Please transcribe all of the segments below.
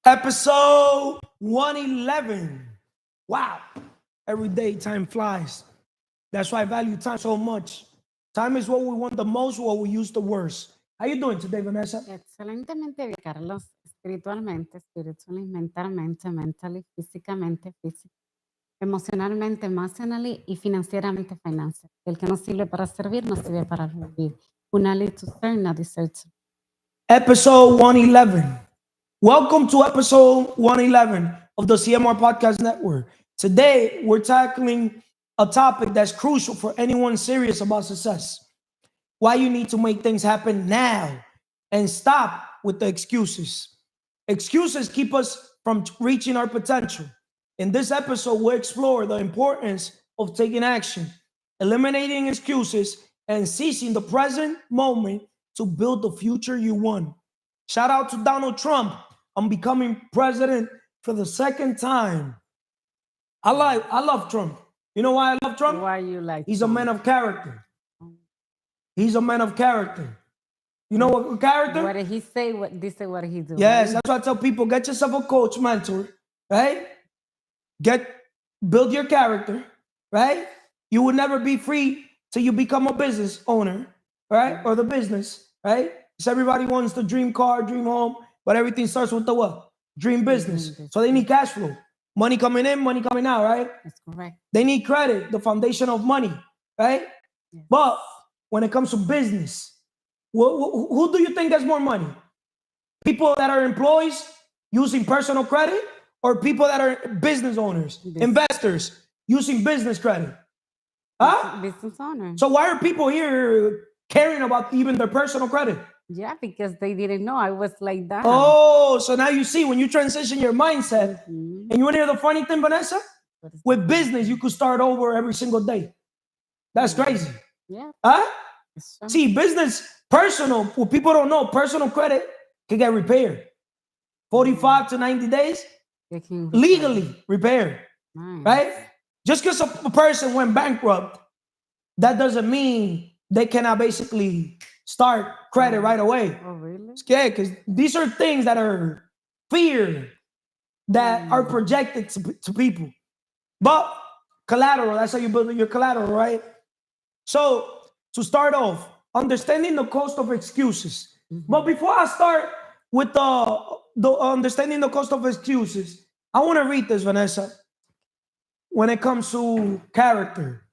Episode 111. Wow. Every day time flies. That's why I value time so much. Time is what we want the most, what we use the worst. How you doing today, Vanessa? Excelentemente bien, Carlos. Spiritually, mentally, físicamente, emocionalmente, emotionally y financieramente, financial. El que no sirve para servir, no sirve para vivir. Una to serve, not deserve to. Episode 111. Welcome to episode 111 of the CMR Podcast Network. Today, we're tackling a topic that's crucial for anyone serious about success. Why you need to make things happen now and stop with the excuses. Excuses keep us from reaching our potential. In this episode, we'll explore the importance of taking action, eliminating excuses, and seizing the present moment to build the future you want. Shout out to Donald Trump on becoming president for the second time. I love Trump. You know why I love Trump? Why you like He's a man of character. He's a man of character. You know what character? What did he say? What they say? What did he do? Yes, that's why I tell people: get yourself a coach, mentor, right? Build your character, right? You will never be free till you become a business owner, right? Or the business, right? So everybody wants the dream car, dream home, but everything starts with the what? Dream business. So they need cash flow, money coming in, money coming out, right? That's correct. They need credit, the foundation of money, right? Yes. But when it comes to business, who do you think gets more money? People that are employees using personal credit, or people that are business owners, investors using business credit? Huh? Business owners. So why are people here caring about even their personal credit? Yeah, because they didn't know I was like that. Oh, so now you see when you transition your mindset. And you want to hear the funny thing, Vanessa? With business, you could start over every single day. That's crazy. Yeah. Huh? See, business, personal, what people don't know, personal credit can get repaired. 45 to 90 days, legally repaired. Nice. Right? Just because a person went bankrupt, that doesn't mean they cannot basically start credit right away. Oh, really? Yeah, because these are things that are feared, that are projected to people. But collateral, that's how you build your collateral, right? So to start off, understanding the cost of excuses. But before I start with the understanding the cost of excuses, I want to read this, Vanessa, when it comes to character.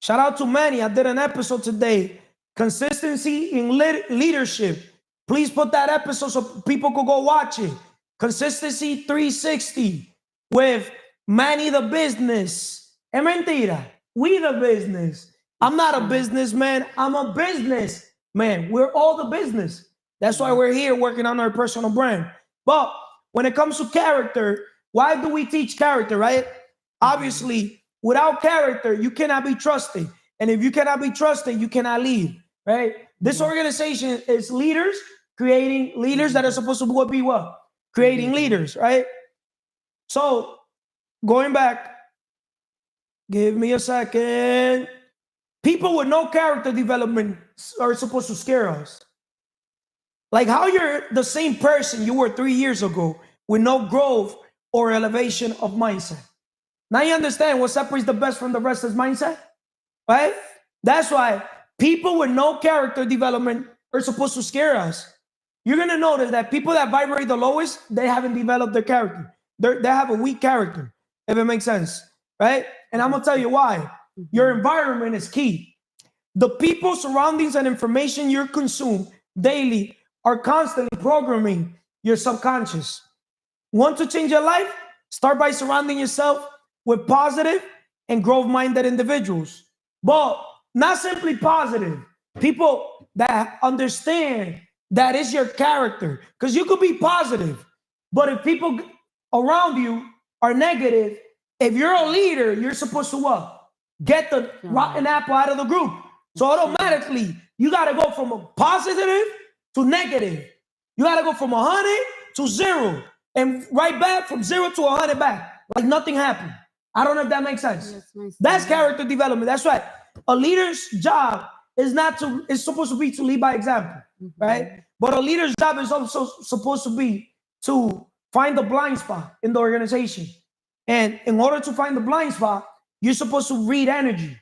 Shout out to Manny. I did an episode today, Consistency in Leadership. Please put that episode so people could go watch it. Consistency 360 with Manny the business. Es mentira. We the business. I'm not a businessman. I'm a businessman. We're all the business. That's why we're here working on our personal brand. But when it comes to character, why do we teach character, right? Obviously, without character, you cannot be trusted. And if you cannot be trusted, you cannot lead, right? This organization is leaders, creating leaders that are supposed to be what? Creating leaders, right? So, going back, give me a second. People with no character development are supposed to scare us. Like how you're the same person you were 3 years ago with no growth or elevation of mindset. Now you understand what separates the best from the rest is mindset, right? That's why people with no character development are supposed to scare us. You're going to notice that people that vibrate the lowest, they haven't developed their character. They have a weak character, if it makes sense, right? And I'm going to tell you why. Your environment is key. The people, surroundings, and information you consume daily are constantly programming your subconscious. Want to change your life? Start by surrounding yourself with positive and growth-minded individuals. But not simply positive. People that understand that is your character. Because you could be positive, but if people around you are negative, if you're a leader, you're supposed to what? Get the rotten apple out of the group. So automatically, you got to go from a positive to negative. You got to go from 100 to 0. And right back from 0 to 100 back. Like nothing happened. I don't know if that makes sense. Yes, that's character development. That's right. A leader's job is supposed to be to lead by example, right? But a leader's job is also supposed to be to find the blind spot in the organization. And in order to find the blind spot, you're supposed to read energy,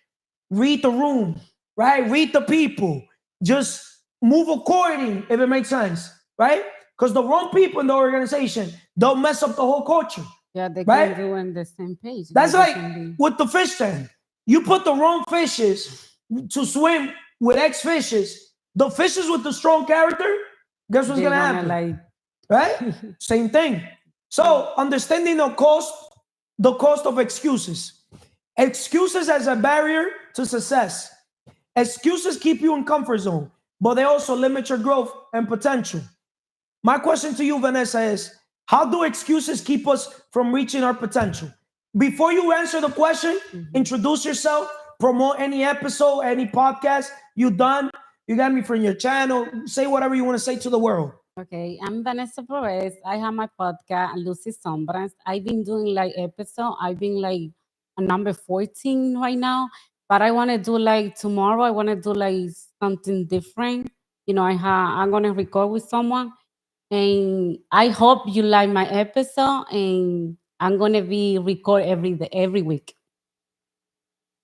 read the room, right? Read the people. Just move according, if it makes sense, right? Because the wrong people in the organization don't mess up the whole culture, Yeah, they right? can do on the same page. That's They like can be. with the fish tank. You put the wrong fishes to swim with X fishes. The fishes with the strong character, guess what's They gonna gonna happen? like. Right? Same thing. So understanding the cost of excuses. Excuses as a barrier to success. Excuses keep you in comfort zone, but they also limit your growth and potential. My question to you, Vanessa, is how do excuses keep us from reaching our potential? Before you answer the question, introduce yourself, promote any episode, any podcast you done. You got me from your channel. Say whatever you want to say to the world. Okay, I'm Vanessa Perez. I have my podcast, Lucy Sombras. I've been doing like episode. I've been like a number 14 right now, but I want to do like tomorrow. I want to do like something different. I'm gonna record with someone, and I hope you like my episode. And I'm gonna be record every day, every week.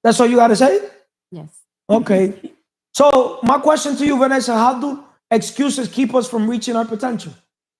That's all you got to say? Yes. Okay. So, my question to you, Vanessa, how do excuses keep us from reaching our potential?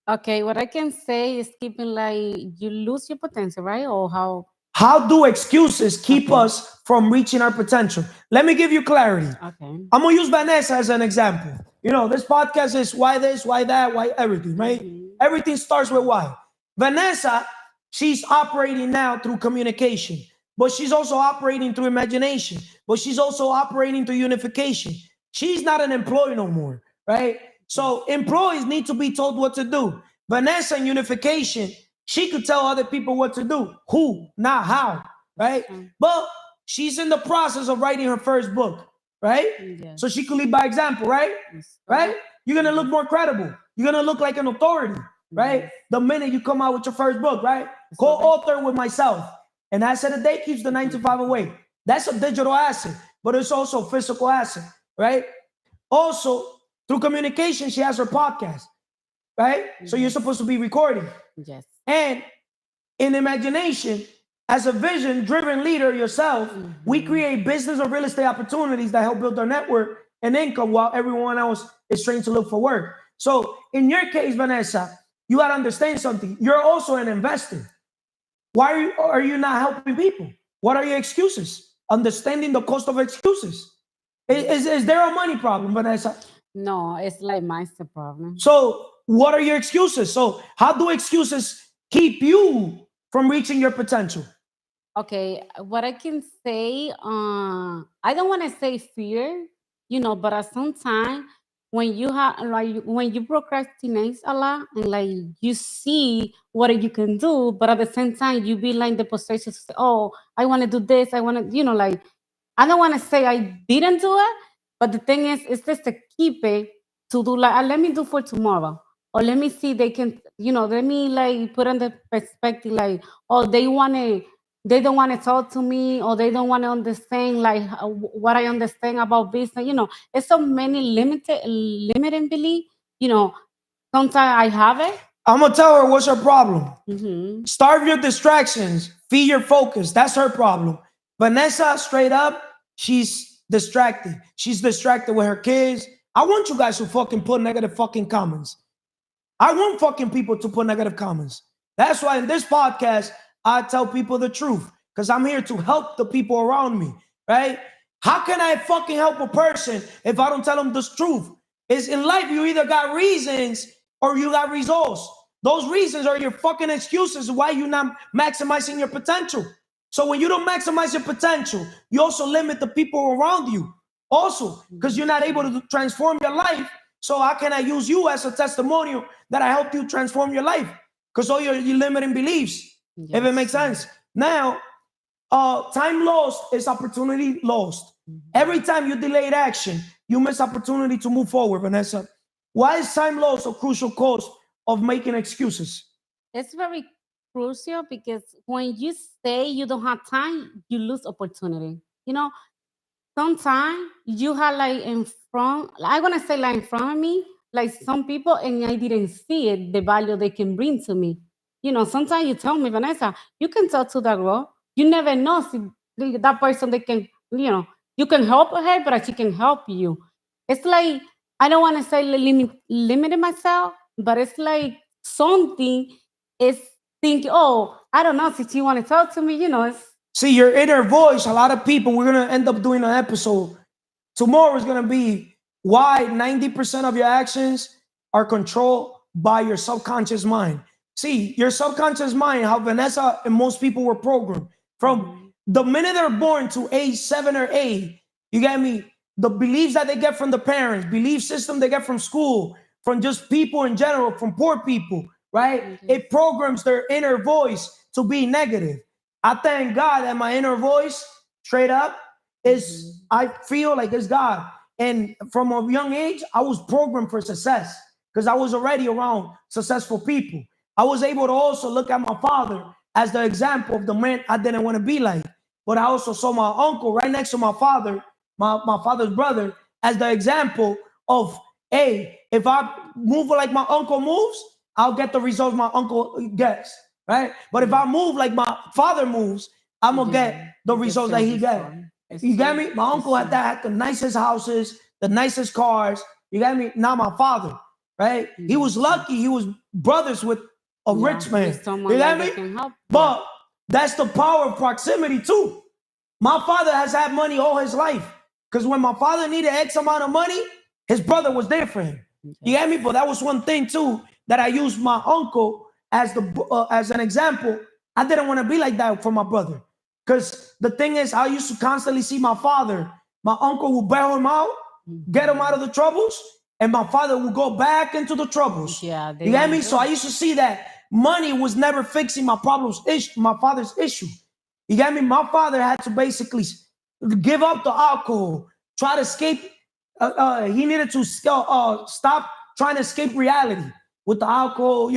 Okay, what I can say is keeping like you lose your potential, right? Or how? How do excuses keep Okay. us from reaching our potential? Let me give you clarity. Okay. I'm gonna use Vanessa as an example. You know, this podcast is why this, why that, why everything, right? Everything starts with why. Vanessa, she's operating now through communication, but she's also operating through imagination, but she's also operating through unification. She's not an employee no more, right? So employees need to be told what to do. Vanessa in unification, she could tell other people what to do. Who, not how, right? But she's in the process of writing her first book, right? Yes. So she could lead by example, right? Yes. Right? You're gonna look more credible. You're gonna look like an authority, right? Yes. The minute you come out with your first book, right? Co-author with myself. An asset a day keeps the 9 to 5 away. That's a digital asset, but it's also a physical asset, right? Also, through communication, she has her podcast, right? So you're supposed to be recording. Yes. And in imagination, as a vision driven leader yourself, we create business or real estate opportunities that help build our network and income while everyone else is trained to look for work. So, in your case, Vanessa, you got to understand something. You're also an investor. Why are you not helping people? What are your excuses? Understanding the cost of excuses. Is there a money problem, Vanessa? No, it's like mindset problem. So, what are your excuses? So, how do excuses keep you from reaching your potential? Okay, what I can say, I don't want to say fear, but at some time when you have like when you procrastinate a lot and like you see what you can do, but at the same time you be like in the position to say, oh, I want to do this, I want to, like I don't want to say I didn't do it, but the thing is, it's just to keep it to do like, let me do for tomorrow. Or let me see, they can, let me like put on the perspective like, oh, they don't want to talk to me or they don't want to understand like what I understand about business. It's so many limiting belief. You know, sometimes I have it. I'm gonna tell her what's her problem. Mm-hmm. Starve your distractions, feed your focus. That's her problem. Vanessa, straight up, she's distracted. She's distracted with her kids. I want you guys to fucking put negative fucking comments. I want fucking people to put negative comments. That's why in this podcast, I tell people the truth because I'm here to help the people around me, right? How can I fucking help a person if I don't tell them the truth? Is in life, you either got reasons or you got results. Those reasons are your fucking excuses why you're not maximizing your potential. So when you don't maximize your potential, you also limit the people around you. Also, because you're not able to transform your life. So how can I use you as a testimonial that I helped you transform your life? Because all your limiting beliefs, if it makes sense. Now, time lost is opportunity lost. Every time you delayed action, you miss opportunity to move forward, Vanessa. Why is time lost a crucial cause of making excuses? It's very crucial because when you say you don't have time, you lose opportunity. Sometimes you have like in front, I want to say like in front of me, like some people, and I didn't see it, the value they can bring to me. Sometimes you tell me, Vanessa, you can talk to that girl. You never know if that person they can, you can help her, but she can help you. It's like I don't want to say limiting myself, but it's like something is thinking, oh, I don't know if she want to talk to me. It's See, your inner voice, a lot of people, we're going to end up doing an episode. Tomorrow is going to be why 90% of your actions are controlled by your subconscious mind. See, your subconscious mind, how Vanessa and most people were programmed from the minute they're born to age 7 or 8, you get me? The beliefs that they get from the parents, belief system they get from school, from just people in general, from poor people, right? It programs their inner voice to be negative. I thank God that my inner voice, straight up, is I feel like it's God. And from a young age, I was programmed for success because I was already around successful people. I was able to also look at my father as the example of the man I didn't want to be like. But I also saw my uncle right next to my father, my father's brother, as the example of, hey, if I move like my uncle moves, I'll get the results my uncle gets, right? But if I move like my father moves, I'm gonna get the results that he gets. You get me? My uncle had the nicest houses, the nicest cars. You get me? Not my father, right? He was lucky. He was brothers with a rich man. You get me? But that's the power of proximity too. My father has had money all his life because when my father needed X amount of money, his brother was there for him. You get me? But that was one thing too that I used my uncle as as an example. I didn't want to be like that for my brother. Because the thing is, I used to constantly see my father. My uncle would bail him out, get him out of the troubles, and my father would go back into the troubles. Yeah, you get me? So I used to see that money was never fixing my problems, my father's issue. You get me? My father had to basically give up the alcohol, try to escape. He needed to stop trying to escape reality with the alcohol,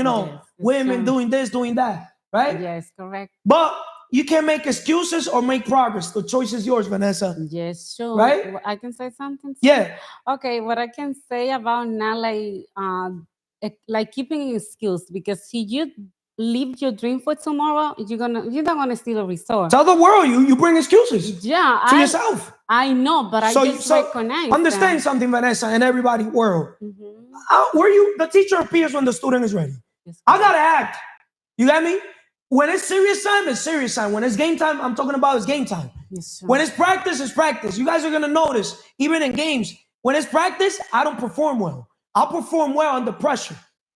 women doing this, doing that, right? Yes, correct. But you can make excuses or make progress. The choice is yours, Vanessa. Yes, sure. Right? I can say something. Yeah. Okay, what I can say about now, like keeping skills, because if you leave your dream for tomorrow, you're not gonna see the result. Tell the world you bring excuses. Yeah, to yourself. I know, but I just recognize. Understand something, Vanessa, and everybody world. Were you the teacher appears when the student is ready? Yes, I gotta act. You got me? When it's serious time, it's serious time. When it's game time, I'm talking about it's game time. Yes, when it's practice, it's practice. You guys are gonna notice, even in games, when it's practice, I don't perform well. I'll perform well under pressure,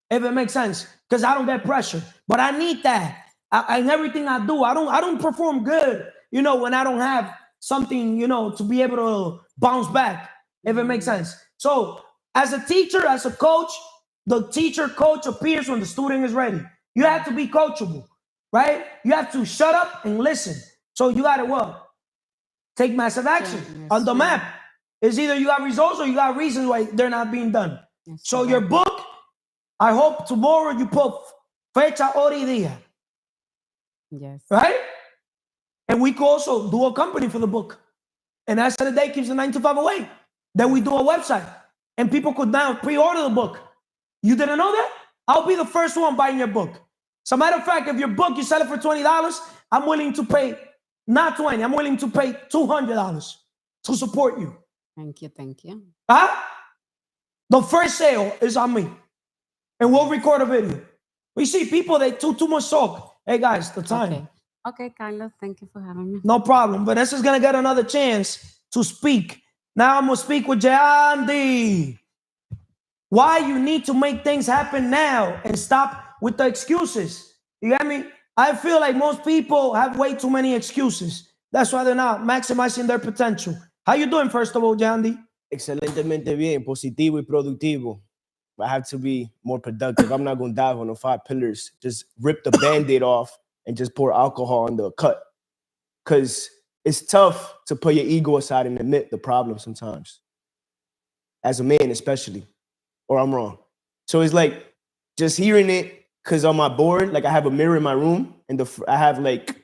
if it makes sense, because I don't get pressure. But I need that. In everything I do, I don't perform good, when I don't have something, to be able to bounce back, if it makes sense. So as a teacher, as a coach, the teacher coach appears when the student is ready. You have to be coachable, right? You have to shut up and listen. So you got to what? Take massive action on the map. It's either you got results or you got reasons why they're not being done. So your book, I hope tomorrow you put fecha, hora y día. Yes. Right? And we could also do a company for the book. And that's the day keeps the 9 to 5 away. Then we do a website. And people could now pre-order the book. You didn't know that? I'll be the first one buying your book. As a matter of fact, if your book, you sell it for $20, I'm willing to pay, not 20, I'm willing to pay $200 to support you. Thank you, thank you. The first sale is on me. And we'll record a video. We see people, they too much talk. Hey guys, the time. Okay, Carlos, thank you for having me. No problem. Vanessa's going to get another chance to speak. Now I'm going to speak with Jandy. Why you need to make things happen now and stop with the excuses. You get me? I feel like most people have way too many excuses. That's why they're not maximizing their potential. How you doing, first of all, Jandy? Excelentemente bien, positivo y productivo. I have to be more productive. I'm not going to dive on the 5 pillars. Just rip the Band-Aid off and just pour alcohol on the cut. Because it's tough to put your ego aside and admit the problem sometimes. As a man, especially. Or I'm wrong. So it's like just hearing it because on my board, like I have a mirror in my room and I have like,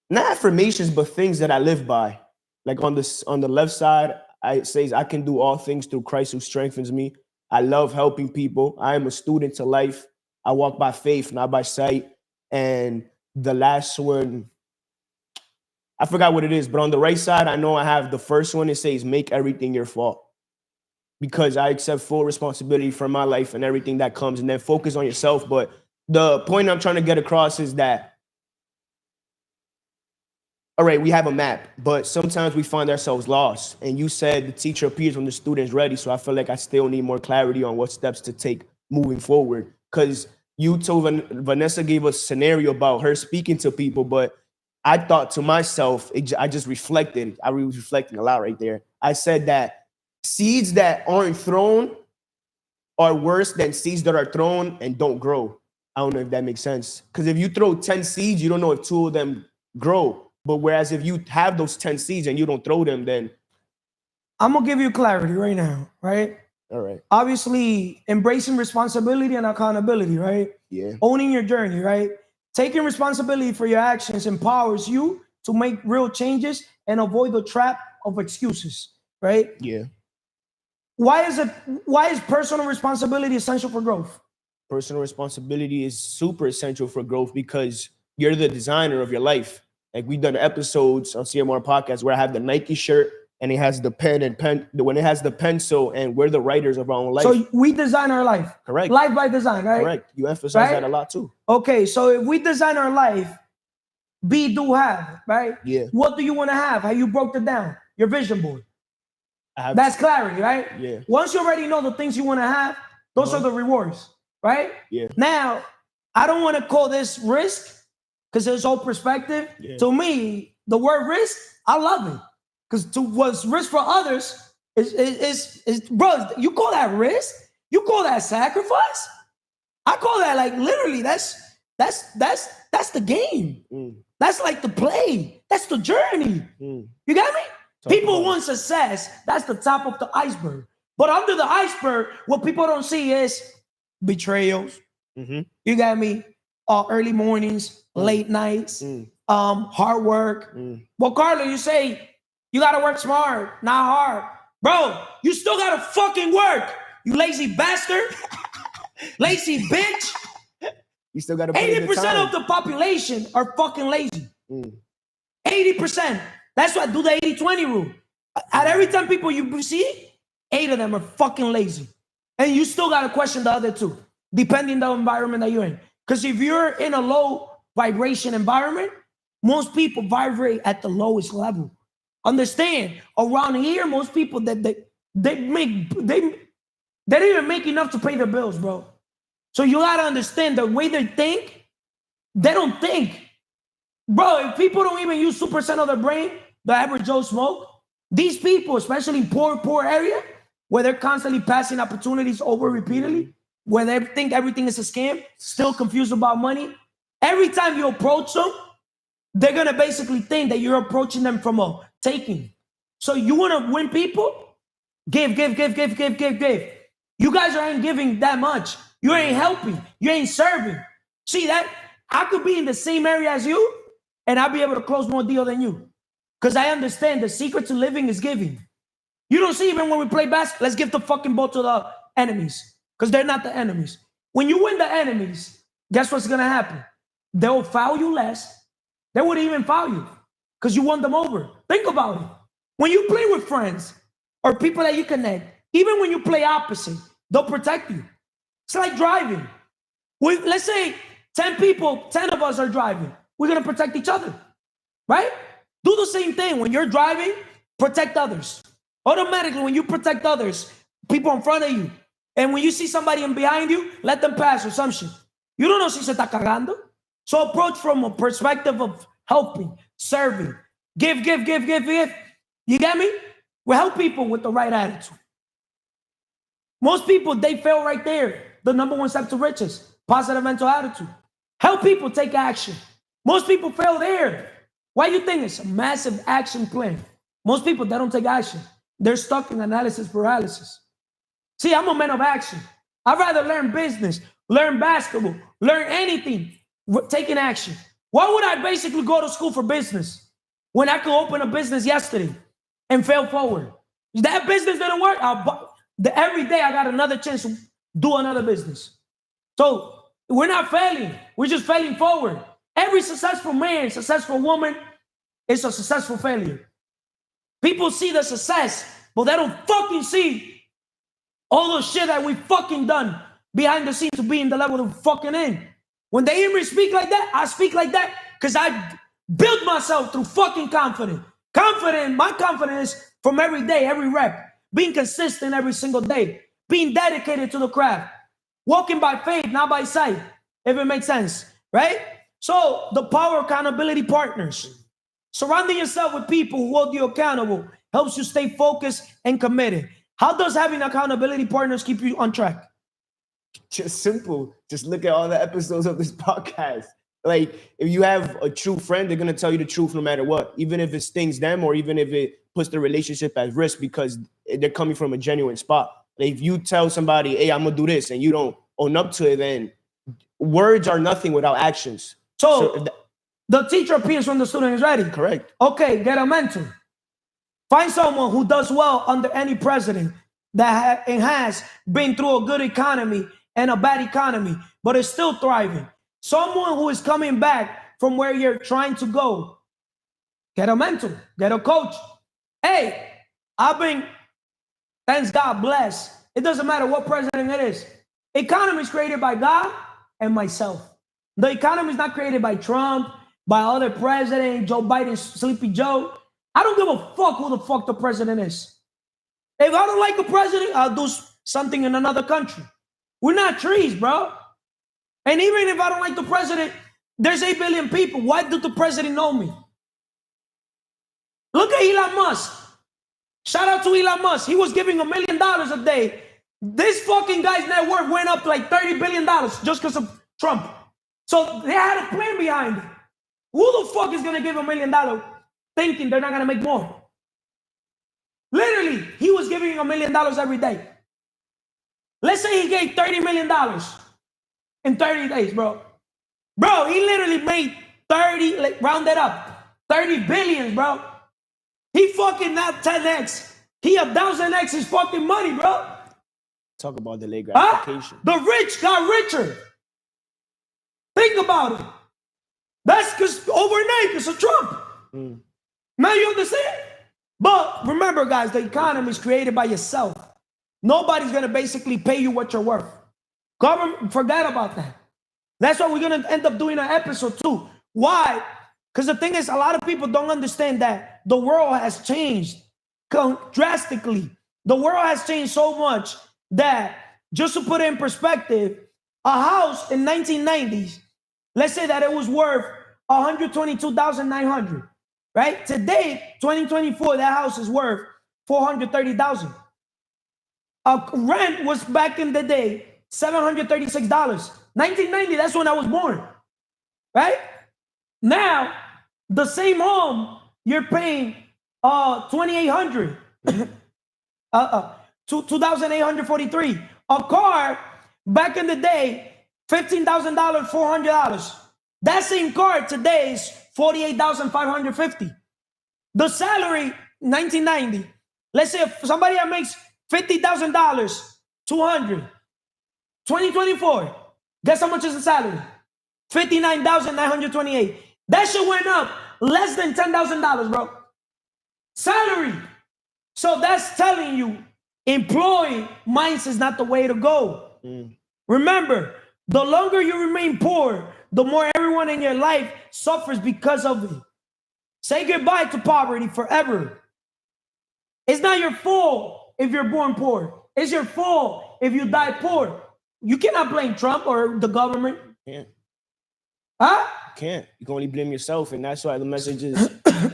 not affirmations, but things that I live by. Like on the left side, it says, I can do all things through Christ who strengthens me. I love helping people. I am a student to life. I walk by faith, not by sight. And the last one, I forgot what it is, but on the right side, I know I have the first one. It says, make everything your fault. Because I accept full responsibility for my life and everything that comes, and then focus on yourself. But the point I'm trying to get across is that, all right, we have a map, but sometimes we find ourselves lost. And you said the teacher appears when the student's ready. So I feel like I still need more clarity on what steps to take moving forward. Because you told Vanessa gave us a scenario about her speaking to people, but I thought to myself, I just reflected. I was reflecting a lot right there. I said that seeds that aren't thrown are worse than seeds that are thrown and don't grow. I don't know if that makes sense. Because if you throw 10 seeds, you don't know if 2 of them grow. But whereas if you have those 10 seeds and you don't throw them, then... I'm going to give you clarity right now, right? All right. Obviously, embracing responsibility and accountability, right? Yeah. Owning your journey, right? Taking responsibility for your actions empowers you to make real changes and avoid the trap of excuses, right? Yeah. Why is personal responsibility essential for growth? Personal responsibility is super essential for growth because you're the designer of your life. Like we've done episodes on CMR podcast where I have the Nike shirt and it has the pen when it has the pencil, and we're the writers of our own life. So we design our life. Correct. Life by design, right? Correct. You emphasize that a lot too. Okay, so if we design our life, be, do, have, right? Yeah. What do you want to have? How you broke it down? Your vision board. That's clarity, right? Yeah. Once you already know the things you want to have, those are the rewards, right? Yeah. Now, I don't want to call this risk because there's all perspective. Yeah. To me, the word risk, I love it. Because to what's risk for others is bro, you call that risk? You call that sacrifice? I call that like literally that's the game. That's like the play. That's the journey. You got me? People want success. That's the top of the iceberg. But under the iceberg, what people don't see is betrayals. You got me? Early mornings, late nights, hard work. Well, Carlo, you say you got to work smart, not hard. Bro, you still got to fucking work. You lazy bastard. Lazy bitch. You still got to put in the 80% time. of the population are fucking lazy. 80%. That's why I do the 80-20 rule. At every 10 people you see, 8 of them are fucking lazy. And you still got to question the other 2, depending on the environment that you're in. Because if you're in a low vibration environment, most people vibrate at the lowest level. Understand, around here, most people they don't even make enough to pay their bills, bro. So you gotta understand the way they think, they don't think. Bro, if people don't even use 2% of their brain, the average Joe smoke, these people, especially in poor area, where they're constantly passing opportunities over repeatedly, where they think everything is a scam, still confused about money, every time you approach them, they're gonna basically think that you're approaching them from a taking. So you wanna win people? Give. You guys ain't giving that much. You ain't helping. You ain't serving. See that? I could be in the same area as you, and I'll be able to close more deal than you. Because I understand the secret to living is giving. You don't see even when we play basketball, let's give the fucking ball to the enemies. Because they're not the enemies. When you win the enemies, guess what's gonna happen? They'll foul you less. They wouldn't even foul you because you won them over. Think about it. When you play with friends or people that you connect, even when you play opposite, they'll protect you. It's like driving. Let's say 10 people, 10 of us are driving. We're going to protect each other, right? Do the same thing. When you're driving, protect others. Automatically, when you protect others, people in front of you, and when you see somebody in behind you, let them pass or some shit. You don't know si se está cagando. So approach from a perspective of helping, serving, give. You get me? We help people with the right attitude. Most people, they fail right there. The number 1 step to riches, positive mental attitude. Help people take action. Most people fail there. Why do you think it's a massive action plan? Most people, they don't take action. They're stuck in analysis paralysis. See, I'm a man of action. I'd rather learn business, learn basketball, learn anything, taking action. Why would I basically go to school for business when I could open a business yesterday and fail forward? That business didn't work. every day I got another chance to do another business. So we're not failing. We're just failing forward. Every successful man, successful woman is a successful failure. People see the success, but they don't fucking see all the shit that we fucking done behind the scenes to be in the level of fucking in. When they hear me speak like that, I speak like that because I built myself through fucking confidence. My confidence from every day, every rep, being consistent every single day, being dedicated to the craft, walking by faith, not by sight, if it makes sense, right? So the power of accountability partners. Surrounding yourself with people who hold you accountable helps you stay focused and committed. How does having accountability partners keep you on track? Just simple. Just look at all the episodes of this podcast. Like, if you have a true friend, they're gonna tell you the truth no matter what, even if it stings them or even if it puts the relationship at risk because they're coming from a genuine spot. Like, if you tell somebody, "Hey, I'm gonna do this," and you don't own up to it, then words are nothing without actions. So the teacher appears when the student is ready. Correct. Okay, get a mentor. Find someone who does well under any president that has been through a good economy and a bad economy, but is still thriving. Someone who is coming back from where you're trying to go. Get a mentor, get a coach. Hey, thanks God bless. It doesn't matter what president it is. Economy is created by God and myself. The economy is not created by Trump, by other president, Joe Biden, Sleepy Joe. I don't give a fuck who the fuck the president is. If I don't like a president, I'll do something in another country. We're not trees, bro. And even if I don't like the president, there's 8 billion people. Why did the president know me? Look at Elon Musk. Shout out to Elon Musk. He was giving $1 million a day. This fucking guy's net worth went up like $30 billion just because of Trump. So they had a plan behind it. Who the fuck is going to give $1 million thinking they're not going to make more? Literally, he was giving $1 million every day. Let's say he gave $30 million in 30 days, bro. Bro, he literally made 30, like rounded up, 30 billion, bro. He fucking not 10x. He 1,000x his fucking money, bro. Talk about delayed gratification. The rich got richer. Think about it. That's because overnight, because of Trump. Now you understand? But remember, guys, the economy is created by yourself. Nobody's going to basically pay you what you're worth. Government, forget about that. That's why we're going to end up doing an episode too. Why? Because the thing is, a lot of people don't understand that the world has changed drastically. The world has changed so much that, just to put it in perspective, a house in 1990s, let's say that it was worth $122,900, right? Today, 2024, that house is worth $430,000. Rent was back in the day $736. 1990, that's when I was born, right? Now, the same home you're paying $2,800, $2,843. A car back in the day, $15,000, $400. That same car today is $48,550. The salary, 1990. Let's say if somebody that makes $50,000, $200. 2024. Guess how much is the salary? $59,928. That shit went up less than $10,000, bro. Salary. So that's telling you, employee mindset is not the way to go. Remember, the longer you remain poor, the more everyone in your life suffers because of it. Say goodbye to poverty forever. It's not your fault if you're born poor. It's your fault if you die poor. You cannot blame Trump or the government. Can't. Huh? Can't. You can only blame yourself. And that's why the message is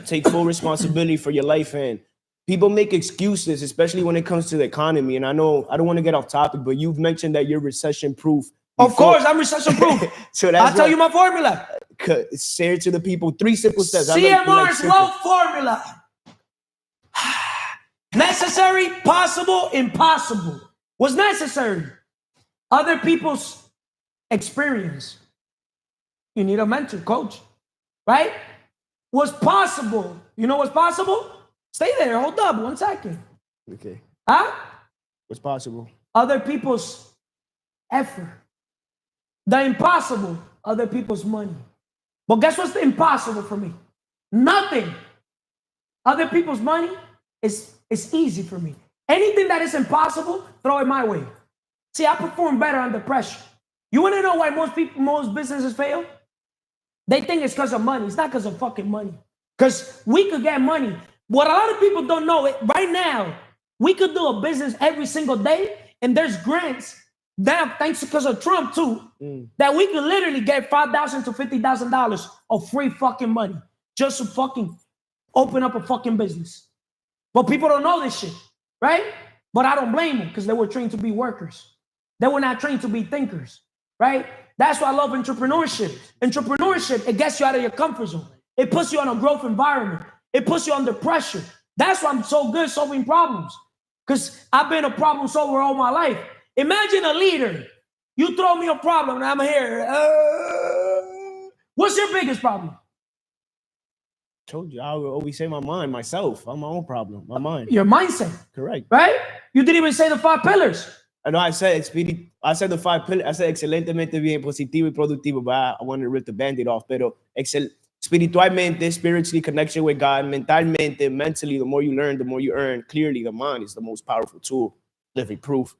take full responsibility for your life. And people make excuses, especially when it comes to the economy. And I know I don't want to get off topic, but you've mentioned that you're recession proof. Of course, I'm recession proof. So that's I'll tell you my formula. Say it to the people. 3 simple steps. CMR's love formula. Necessary, possible, impossible. What's necessary? Other people's experience. You need a mentor, coach, right? What's possible? You know what's possible? Stay there. Hold up 1 second. Okay. Huh? What's possible? Other people's effort. The impossible, other people's money. But guess what's the impossible for me? Nothing. Other people's money is easy for me. Anything that is impossible, throw it my way. See, I perform better under pressure. You want to know why most businesses fail? They think it's because of money. It's not because of fucking money. Because we could get money. What a lot of people don't know, right now, we could do a business every single day, and there's grants, that thanks because of Trump too, that we could literally get $5,000 to $50,000 of free fucking money just to fucking open up a fucking business. But people don't know this shit, right? But I don't blame them because they were trained to be workers. They were not trained to be thinkers, right? That's why I love entrepreneurship. Entrepreneurship, it gets you out of your comfort zone. It puts you on a growth environment. It puts you under pressure. That's why I'm so good solving problems, because I've been a problem solver all my life. Imagine a leader. You throw me a problem and I'm here. What's your biggest problem? Told you, I would always say my mind, myself. I'm my own problem, my mind. Your mindset. Correct. Right? You didn't even say the 5 pillars. I know I said the 5 pillars. I said excelentemente bien, positivo y productivo, but I wanted to rip the band-aid off. Pero spiritualmente, spiritually, connection with God, mentalmente, mentally, the more you learn, the more you earn. Clearly, the mind is the most powerful tool, living proof.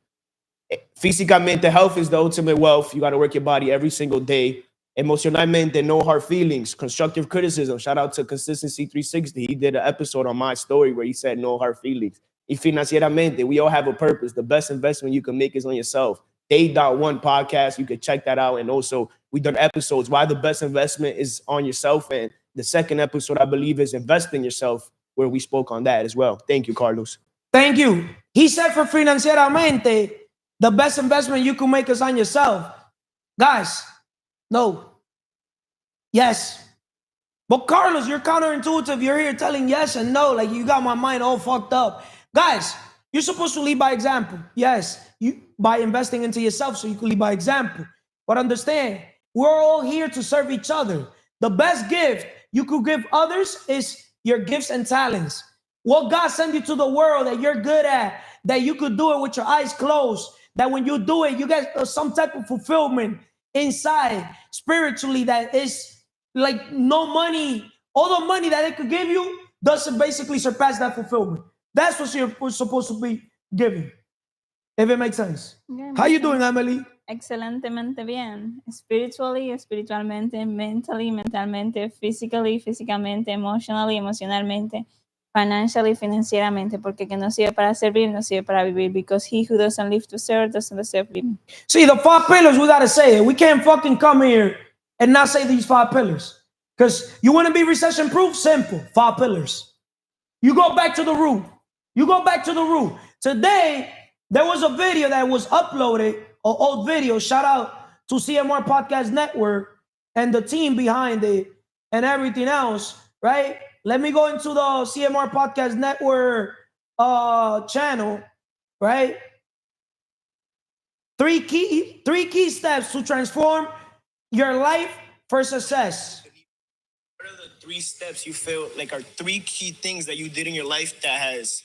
Físicamente, health is the ultimate wealth. You got to work your body every single day. Emocionalmente, no hard feelings, constructive criticism. Shout out to Consistency 360. He did an episode on my story where he said no hard feelings. Y financieramente, we all have a purpose. The best investment you can make is on yourself. Day.1 podcast, you can check that out. And also, we've done episodes why the best investment is on yourself. And the second episode, I believe, is invest in yourself, where we spoke on that as well. Thank you, Carlos. Thank you. He said for financieramente, the best investment you can make is on yourself. Guys, no. Yes. But Carlos, you're counterintuitive. You're here telling yes and no. Like, you got my mind all fucked up. Guys, you're supposed to lead by example. Yes, by investing into yourself so you can lead by example. But understand, we're all here to serve each other. The best gift you could give others is your gifts and talents. What God sent you to the world that you're good at, that you could do it with your eyes closed, that when you do it, you get some type of fulfillment inside, spiritually, that is like no money. All the money that it could give you doesn't basically surpass that fulfillment. That's what you're supposed to be giving, if it makes sense. Yeah, How you doing, Emily? Excelentemente bien. Spiritually, espiritualmente, mentally, mentalmente, physically, físicamente, emotionally, emocionalmente, financially, financieramente, porque que no sirve para servir, no sirve para vivir, because he who doesn't live to serve doesn't deserve living. See, the 5 pillars, we gotta say it. We can't fucking come here and not say these 5 pillars. Because you want to be recession proof? Simple. 5 pillars. You go back to the root. You go back to the root. Today, there was a video that was uploaded, an old video. Shout out to CMR Podcast Network and the team behind it and everything else, right? Let me go into the CMR Podcast Network channel, right? 3 key steps to transform your life for success. What are the 3 steps you feel like are 3 key things that you did in your life that has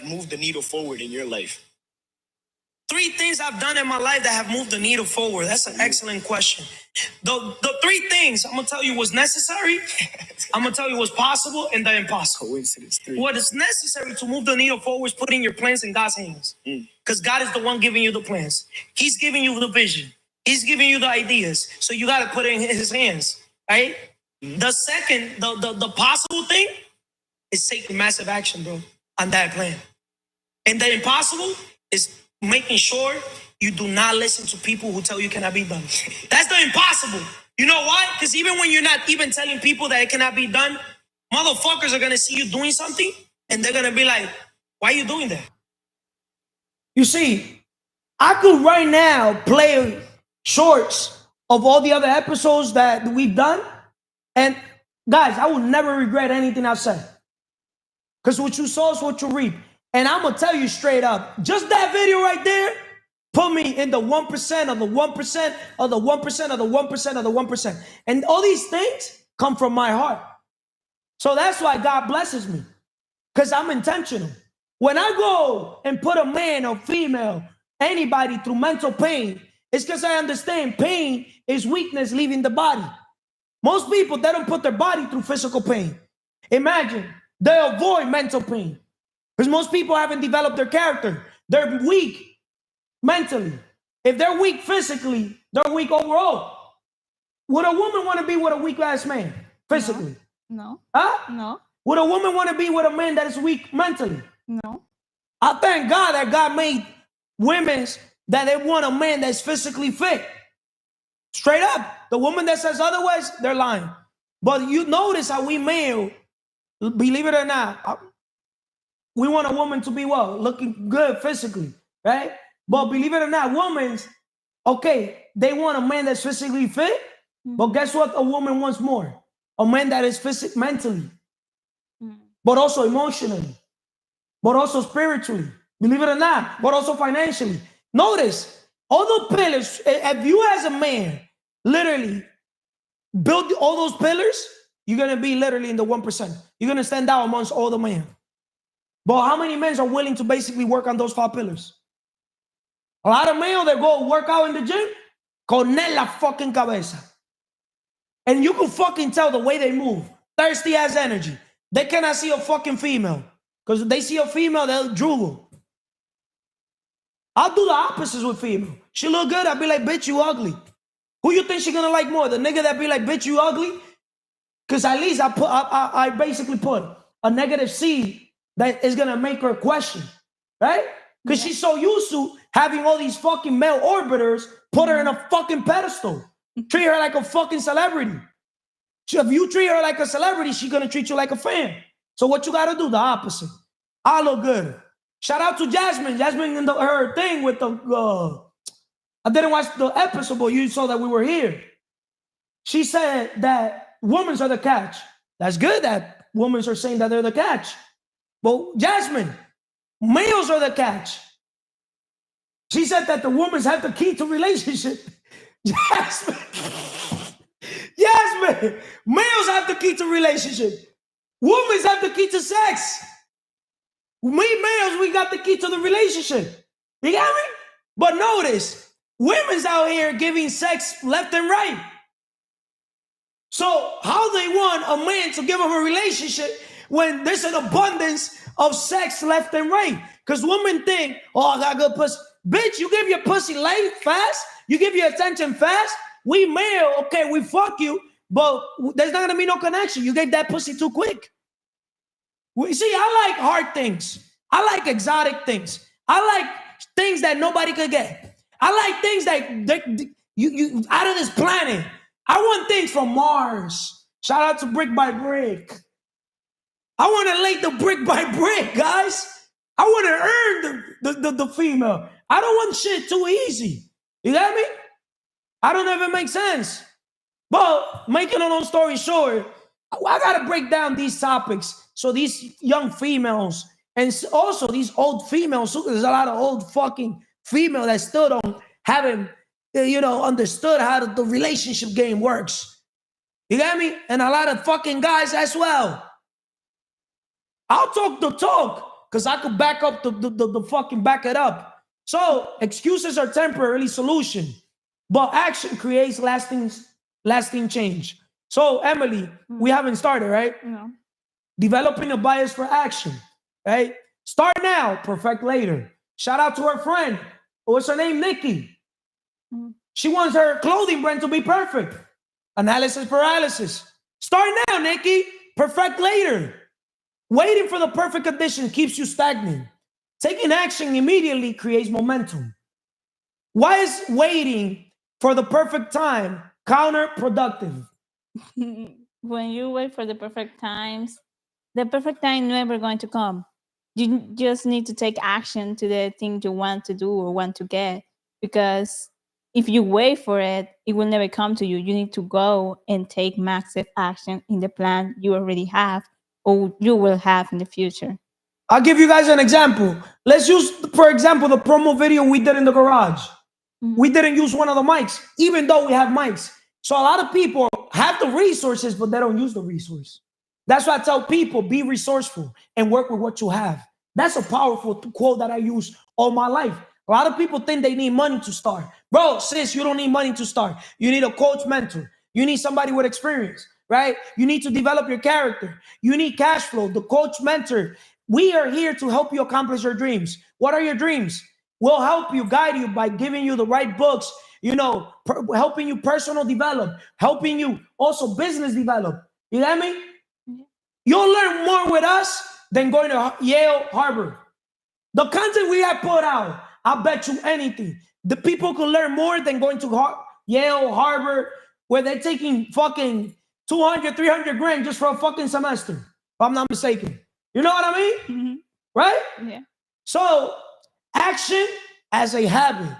moved the needle forward in your life? 3 things I've done in my life that have moved the needle forward. That's an excellent question. The 3 things I'm gonna tell you was necessary, I'm gonna tell you what's possible, and the impossible. Coincidence 3. What is necessary to move the needle forward is putting your plans in God's hands. Because God is the one giving you the plans. He's giving you the vision. He's giving you the ideas. So you gotta put it in his hands, right? The second, the possible thing is taking massive action, bro, on that plan. And the impossible is making sure you do not listen to people who tell you it cannot be done. That's the impossible. You know why? Because even when you're not even telling people that it cannot be done, motherfuckers are going to see you doing something and they're going to be like, why are you doing that? You see, I could right now play shorts of all the other episodes that we've done. And guys, I will never regret anything I said. Because what you sow is what you reap. And I'm going to tell you straight up, just that video right there, put me in the 1% of the 1% of the 1% of the 1% of the 1%. And all these things come from my heart. So that's why God blesses me. Because I'm intentional. When I go and put a man or female, anybody through mental pain, it's because I understand pain is weakness leaving the body. Most people, they don't put their body through physical pain. Imagine, they avoid mental pain. Because most people haven't developed their character. They're weak mentally. If they're weak physically, they're weak overall. Would a woman want to be with a weak ass man physically? No. Huh? No. Would a woman want to be with a man that is weak mentally? No. I thank God that God made women that they want a man that's physically fit. Straight up. The woman that says otherwise, they're lying. But you notice how we male, believe it or not, we want a woman to be what? Looking good physically, right? But believe it or not, women, okay, they want a man that's physically fit, but guess what? A woman wants more. A man that is mentally, but also emotionally, but also spiritually, believe it or not, but also financially. Notice, all the pillars, if you as a man literally build all those pillars, you're going to be literally in the 1%. You're going to stand out amongst all the men. But how many men are willing to basically work on those 5 pillars? A lot of men that go work out in the gym, con la fucking cabeza. And you can fucking tell the way they move. Thirsty ass energy. They cannot see a fucking female. Because if they see a female, they'll drool. I'll do the opposites with female. She look good, I'll be like, bitch, you ugly. Who you think she gonna like more? The nigga that be like, bitch, you ugly? Because at least I basically put a negative seed that is gonna make her question, right? Because she's so used to having all these fucking male orbiters put her in a fucking pedestal. Treat her like a fucking celebrity. So if you treat her like a celebrity, she's gonna treat you like a fan. So what you gotta do? The opposite. I look good. Shout out to Jasmine. Jasmine and her thing with the I didn't watch the episode, but you saw that we were here. She said that women are the catch. That's good that women are saying that they're the catch. But Jasmine, males are the catch. She said that the women have the key to relationship. Jasmine, males have the key to relationship. Women have the key to sex. We males, we got the key to the relationship. You got me? But notice, women's out here giving sex left and right. So how they want a man to give them a relationship when there's an abundance of sex left and right? Because women think, oh, I got good pussy. Bitch, you give your pussy late fast. You give your attention fast. We male, okay, we fuck you, but there's not gonna be no connection. You gave that pussy too quick. See, I like hard things. I like exotic things. I like things that nobody could get. I like things that you out of this planet. I want things from Mars. Shout out to Brick by Brick. I want to lay the brick by brick, guys. I want to earn the female. I don't want shit too easy. You got me? I don't know if it makes sense. But making a long story short, I got to break down these topics so these young females and also these old females, there's a lot of old fucking female that still haven't understood how the relationship game works. You got me? And a lot of fucking guys as well. I'll talk the talk because I could back up the fucking back it up. So excuses are temporary solution, but action creates lasting change. So Emily, we haven't started, right? No. Developing a bias for action, right? Start now, perfect later. Shout out to her friend. What's her name? Nikki. She wants her clothing brand to be perfect. Analysis paralysis. Start now, Nikki. Perfect later. Waiting for the perfect condition keeps you stagnant. Taking action immediately creates momentum. Why is waiting for the perfect time counterproductive? When you wait for the perfect time never going to come. You just need to take action to the thing you want to do or want to get, because if you wait for it, it will never come to you. You need to go and take massive action in the plan you already have or you will have in the future. I'll give you guys an example. Let's use, for example, the promo video we did in the garage. We didn't use one of the mics, even though we have mics. So a lot of people have the resources, but they don't use the resource. That's why I tell people, be resourceful and work with what you have. That's a powerful quote that I use all my life. A lot of people think they need money to start. Bro, sis, you don't need money to start. You need a coach mentor. You need somebody with experience, right? You need to develop your character. You need cash flow, the coach mentor. We are here to help you accomplish your dreams. What are your dreams? We'll help you, guide you by giving you the right books, helping you personal develop, helping you also business develop. You get me? You'll learn more with us than going to Yale, Harvard. The content we have put out, I bet you anything. The people can learn more than going to Yale, Harvard, where they're taking fucking 200, 300 grand just for a fucking semester, if I'm not mistaken. You know what I mean? Mm-hmm. Right? Yeah. So, action as a habit.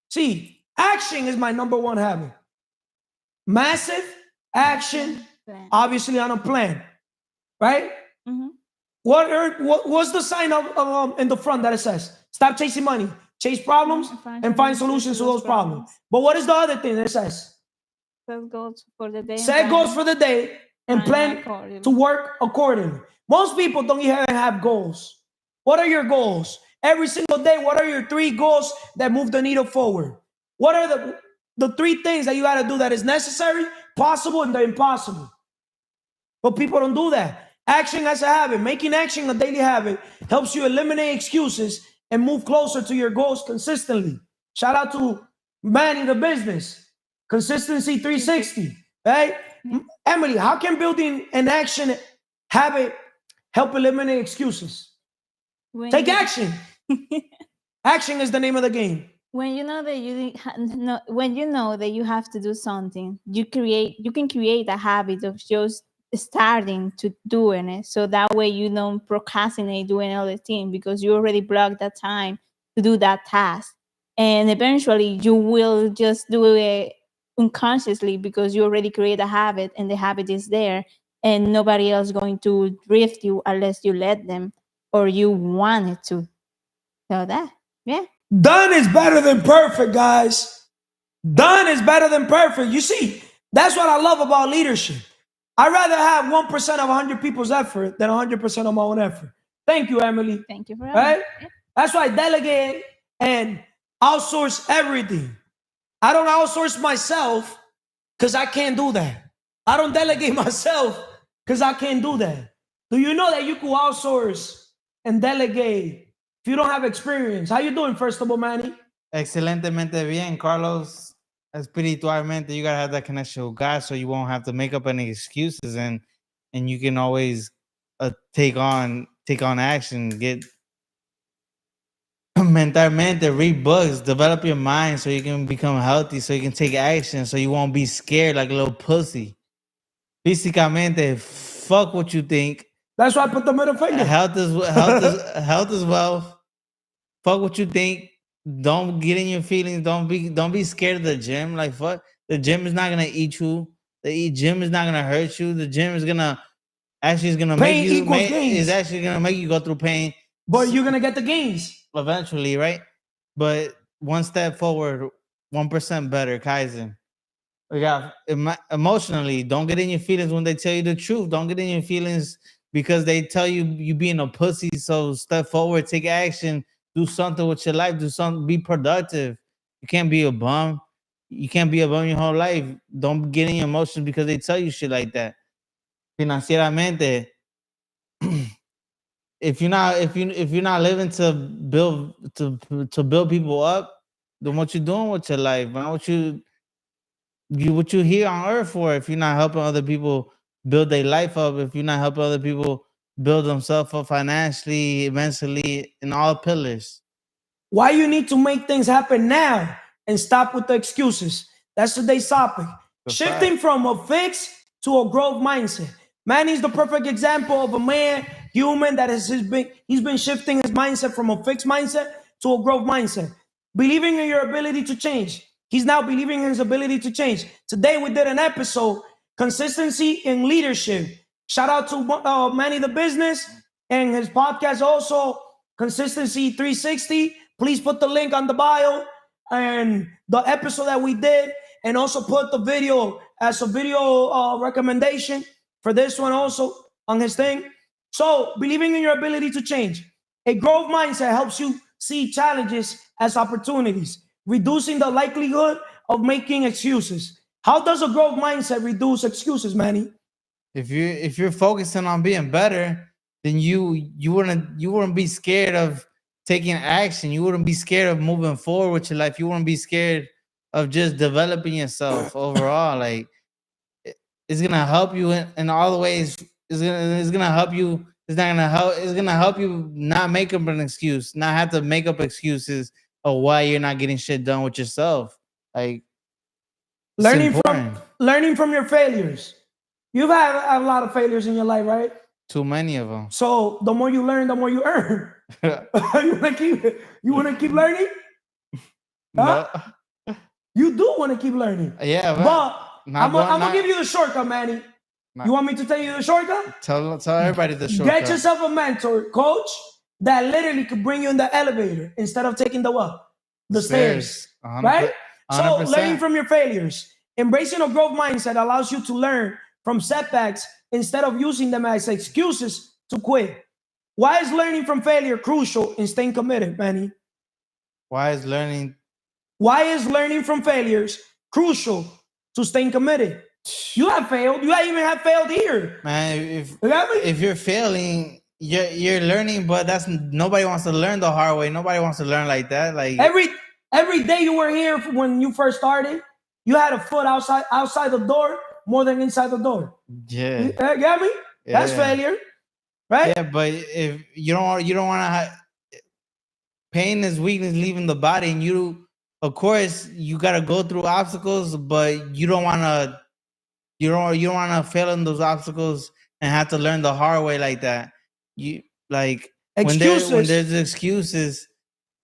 See, action is my number one habit. Massive action, obviously on a plan. Right? Mm-hmm. What's the sign of in the front that it says? Stop chasing money, chase problems, and find solutions to those problems. But what is the other thing that it says? Set goals for the day. Set goals for the day and plan to work accordingly. Most people don't even have goals. What are your goals? Every single day, what are your 3 goals that move the needle forward? What are the 3 things that you got to do that is necessary, possible, and the impossible? But people don't do that. Action as a habit, making action a daily habit helps you eliminate excuses and move closer to your goals consistently. Shout out to Manny the Business. Consistency 360, right? Yeah. Emily, how can building an action habit help eliminate excuses? Take action. Action is the name of the game. When you know that you have to do something, you can create a habit of just starting to doing it, so that way you don't procrastinate doing other things because you already blocked that time to do that task, and eventually you will just do it unconsciously because you already create a habit and the habit is there, and nobody else going to drift you unless you let them or you want it to. So that, yeah. Done is better than perfect, guys. Done is better than perfect. You see, that's what I love about leadership. I'd rather have 1% of 100 people's effort than 100% of my own effort. Thank you, Emily. Thank you for right? Yeah. That's why I delegate and outsource everything. I don't outsource myself because I can't do that. I don't delegate myself because I can't do that. Do you know that you could outsource and delegate if you don't have experience? How you doing, first of all, Manny? Excelentemente bien, Carlos. Espiritualmente, you gotta have that connection with God, so you won't have to make up any excuses, and you can always take on action. Get mentalmente, read books, develop your mind, so you can become healthy, so you can take action, so you won't be scared like a little pussy. Físicamente, fuck what you think. That's why I put the middle finger. Health is wealth. Fuck what you think. Don't get in your feelings. Don't be scared of the gym. Like, fuck, the gym is not gonna eat you. The gym is not gonna hurt you. The gym is gonna make you is actually gonna make you go through pain. But you're gonna get the gains eventually, right? But one step forward, 1% better, Kaizen. We got emotionally. Don't get in your feelings when they tell you the truth. Don't get in your feelings because they tell you being a pussy. So step forward, take action. Do something with your life. Do something. Be productive. You can't be a bum. You can't be a bum your whole life. Don't get in your emotions because they tell you shit like that. Financieramente, if you're not living to build people up, then what you doing with your life, man? What you here on earth for? If you're not helping other people build their life up, if you're not helping other people build themselves up financially, mentally, in all pillars. Why you need to make things happen now and stop with the excuses? That's today's topic. Shifting from a fix to a growth mindset. Manny's the perfect example of a man, human, that he's been shifting his mindset from a fixed mindset to a growth mindset. Believing in your ability to change. He's now believing in his ability to change. Today we did an episode, Consistency in Leadership. Shout out to Manny the Business and his podcast also, Consistency 360. Please put the link on the bio and the episode that we did, and also put the video as a video recommendation for this one also on his thing. So, believing in your ability to change. A growth mindset helps you see challenges as opportunities, reducing the likelihood of making excuses. How does a growth mindset reduce excuses, Manny? If you're focusing on being better, then you wouldn't be scared of taking action. You wouldn't be scared of moving forward with your life. You wouldn't be scared of just developing yourself overall. Like it's gonna help you in all the ways. It's gonna help you. It's not gonna help. It's gonna help you not make up an excuse, not have to make up excuses of why you're not getting shit done with yourself. Like it's Learning important. from your failures. You've had a lot of failures in your life, right? Too many of them. So the more you learn, the more you earn. You wanna keep learning? Huh? No. You do want to keep learning. Yeah, but I'm not- gonna give you the shortcut, Manny. You want me to tell you the shortcut? Tell everybody the shortcut. Get yourself a mentor, coach, that literally could bring you in the elevator instead of taking the what? The stairs. 100%. Right? So 100%. learning from your failures. Embracing a growth mindset allows you to learn from setbacks instead of using them as excuses to quit. Why is learning from failure crucial in staying committed, Manny? Why is learning from failures crucial to staying committed? You have failed. You even have failed here. Man, You if you're failing, you're learning, but nobody wants to learn the hard way. Nobody wants to learn like that. Like every day you were here when you first started, you had a foot outside the door more than inside the door. Yeah. You get me? Yeah. That's failure, right? Yeah, but if you don't want to pain is weakness leaving the body, and of course you got to go through obstacles, but you don't want to fail in those obstacles and have to learn the hard way like that. You like excuses. when there's excuses,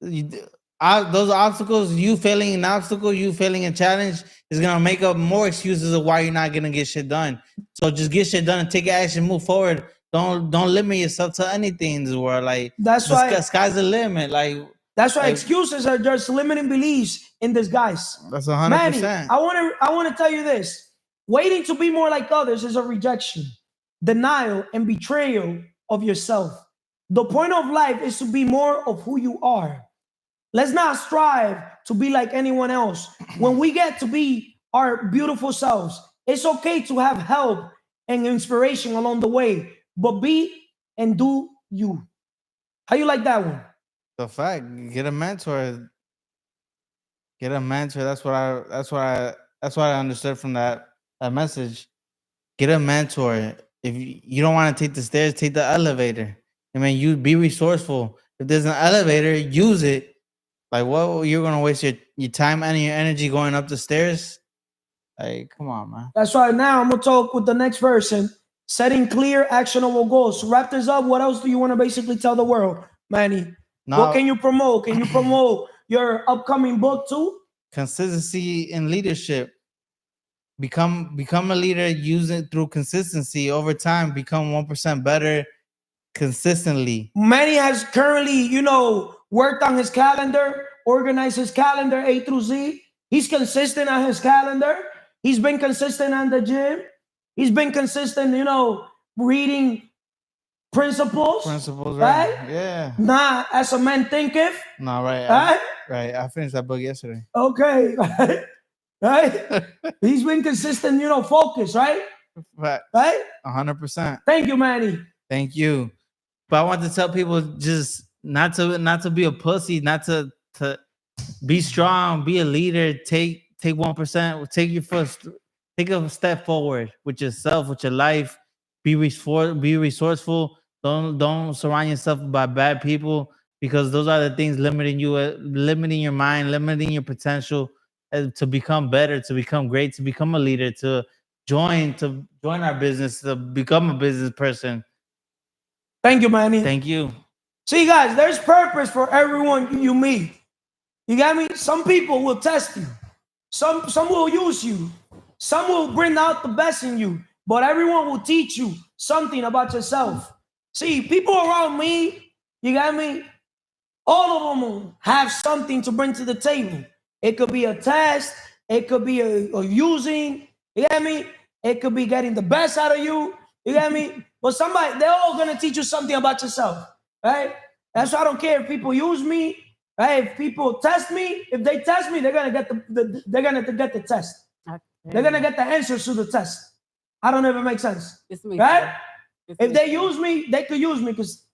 those obstacles, you failing an obstacle, you failing a challenge is gonna make up more excuses of why you're not gonna get shit done. So just get shit done and take action, move forward. Don't limit yourself to anything in this world. Like that's why sky's the limit. Like that's why excuses are just limiting beliefs in disguise. That's 100%. Manny, I want to tell you this. Waiting to be more like others is a rejection, denial, and betrayal of yourself. The point of life is to be more of who you are. Let's not strive to be like anyone else. When we get to be our beautiful selves, it's okay to have help and inspiration along the way, but be and do you. How you like that one? The fact, get a mentor. Get a mentor. That's what I understood from that message. Get a mentor. If you don't want to take the stairs, take the elevator. I mean, you be resourceful. If there's an elevator, use it. Like, what, you're gonna waste your time and your energy going up the stairs? Like, come on, man. That's right. Now I'm gonna talk with the next person. Setting clear, actionable goals. To wrap this up, what else do you want to basically tell the world, Manny? What can you promote? Can you promote your upcoming book too? Consistency in leadership. Become a leader. Use it through consistency over time. Become 1% better consistently. Manny has currently, worked on his calendar, organized his calendar A through Z. He's consistent on his calendar. He's been consistent on the gym. He's been consistent, reading principles. Principles, right? Yeah. Not as a man thinketh. No, right. Right? Right. I finished that book yesterday. Okay. Right? He's been consistent, focused, right? Right. 100%. Thank you, Manny. Thank you. But I want to tell people just not to be a pussy, not to be strong, be a leader, take 1%, take a step forward with yourself, with your life. Be resourceful. Don't surround yourself by bad people, because those are the things limiting you, limiting your mind, limiting your potential to become better, to become great, to become a leader, to join our business, to become a business person. Thank you, Manny. Thank you. See, guys, there's purpose for everyone you meet. You got me? Some people will test you. Some will use you. Some will bring out the best in you. But everyone will teach you something about yourself. See, people around me, you got me? All of them have something to bring to the table. It could be a test. It could be a using. You got me? It could be getting the best out of you. You got me? But they're all going to teach you something about yourself, right? That's why I don't care if people use me. Right? If people test me, if they test me, they're gonna get they're gonna get the test. Okay. They're gonna get the answers to the test. I don't know if it makes sense. It's me. Right? It's If me. they use me, they could use me because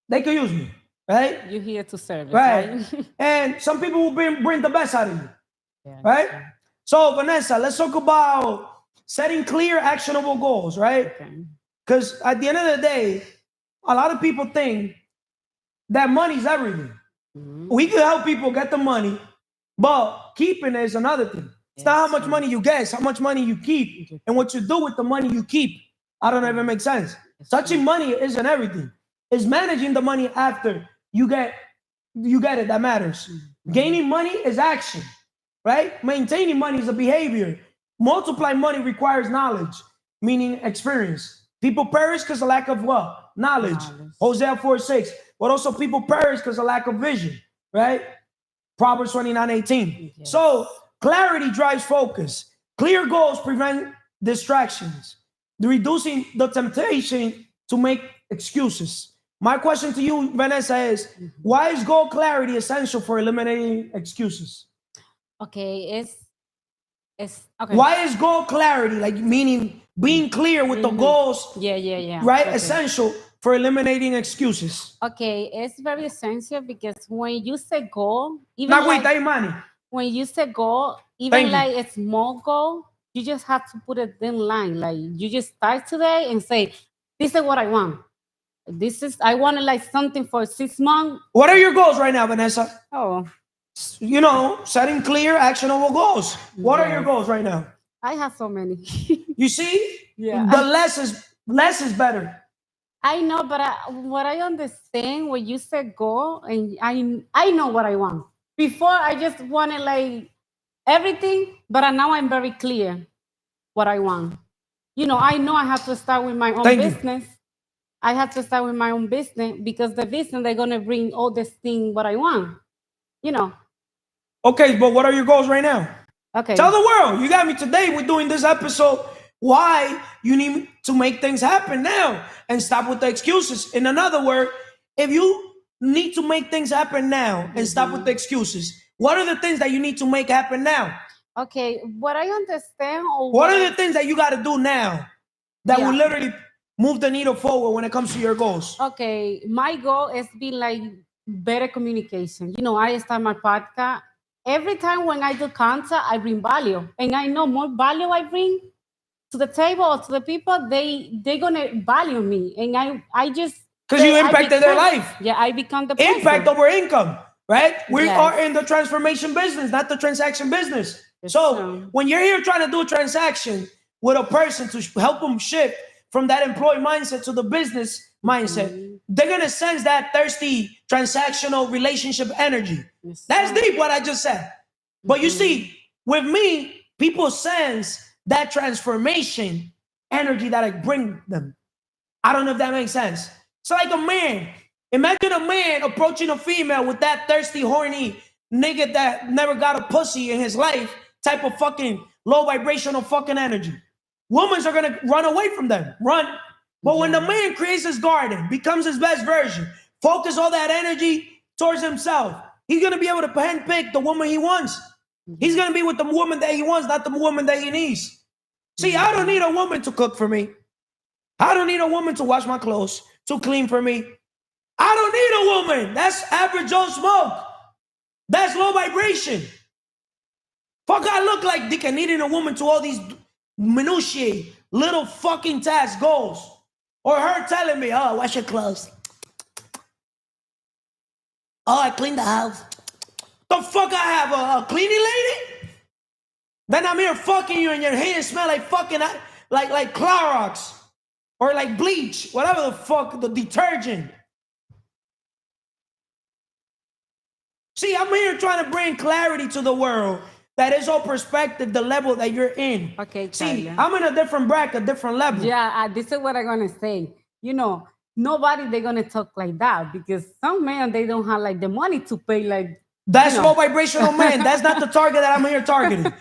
they could use me. Right? You're here to serve, Right. right? And some people will bring the best out of you. Yeah, Right? sure. So Vanessa, let's talk about setting clear, actionable goals, right? Okay. Because at the end of the day, a lot of people think that money's everything. Mhm. We can help people get the money, but keeping it is another thing. It's not how Yes, much sure. money you get, it's how much money you keep and what you do with the money you keep. I don't know if it makes sense. Yes, Touching sure. money isn't everything. It's managing the money after you get it that matters. Mhm. Gaining money is action, right? Maintaining money is a behavior. Multiplying money requires knowledge, meaning experience. People perish because of lack of what? Knowledge. Hosea 4:6. But also people perish because of lack of vision, right? Proverbs 29:18. Yes. So clarity drives focus. Clear goals prevent distractions, reducing the temptation to make excuses. My question to you, Vanessa, is why is goal clarity essential for eliminating excuses? Okay, it's okay. Why is goal clarity, like meaning being clear with the goals, Yeah. right, Okay. essential for eliminating excuses? Okay, it's very essential because when you set goal, even Nagüita, like money. when you set goal, even Thank you. like a small goal, you just have to put it in line. Like you just start today and say, "This is what I want. I wanted like something for 6 months." What are your goals right now, Vanessa? Oh, You know, setting clear, actionable goals. What are your Yes. goals right now? I have so many. You see, Yeah. the less is better. I know, but what I understand when you say goal, and I know what I want. Before I just wanted like everything, but now I'm very clear what I want. I know I have to start with my own Thank you. business. I have to start with my own business because the business they're gonna bring all this thing what I want. You know. Okay, but what are your goals right now? Okay. Tell the world. You got me today. We're doing this episode. Why you need to make things happen now and stop with the excuses. In another word, if you need to make things happen now and stop with the excuses, what are the things that you need to make happen now? Okay, what I understand or What are the things that you got to do now that will Yeah. literally move the needle forward when it comes to your goals? Okay, my goal is be like better communication. I start my podcast. Every time when I do content, I bring value, and I know more value I bring to the table or to the people, they're gonna value me, and I just Because you say I impacted their become- life. Yeah, I become the person. Impact over income, right? We Yes. are in the transformation business, not the transaction business. Yes, So sir. when you're here trying to do a transaction with a person to help them shift from that employee mindset to the business mindset, they're gonna sense that thirsty transactional relationship energy. Yes, That's sir. deep what I just said. But you see, with me, people sense that transformation energy that I bring them. I don't know if that makes sense. It's like a man. Imagine a man approaching a female with that thirsty, horny nigga that never got a pussy in his life type of fucking low vibrational fucking energy. Women are gonna run away from them, run. But when the man creates his garden, becomes his best version, focus all that energy towards himself, he's gonna be able to handpick the woman he wants. He's gonna be with the woman that he wants, not the woman that he needs. See, I don't need a woman to cook for me. I don't need a woman to wash my clothes, to clean for me. I don't need a woman. That's average Joe Smoke. That's low vibration. Fuck, I look like dick and needing a woman to all these minutiae, little fucking task goals. Or her telling me, oh, wash your clothes. Oh, I clean the house. The fuck I have a cleaning lady? Then I'm here fucking you and your hands smell like fucking, like Clorox. Or like bleach, whatever the fuck, the detergent. See, I'm here trying to bring clarity to the world. That is all perspective, the level that you're in. Okay, see, Tyler. I'm in a different bracket, different level. Yeah, this is what I'm gonna say. Nobody they're gonna talk like that because some men they don't have like the money to pay like. That's low vibrational man. That's not the target that I'm here targeting.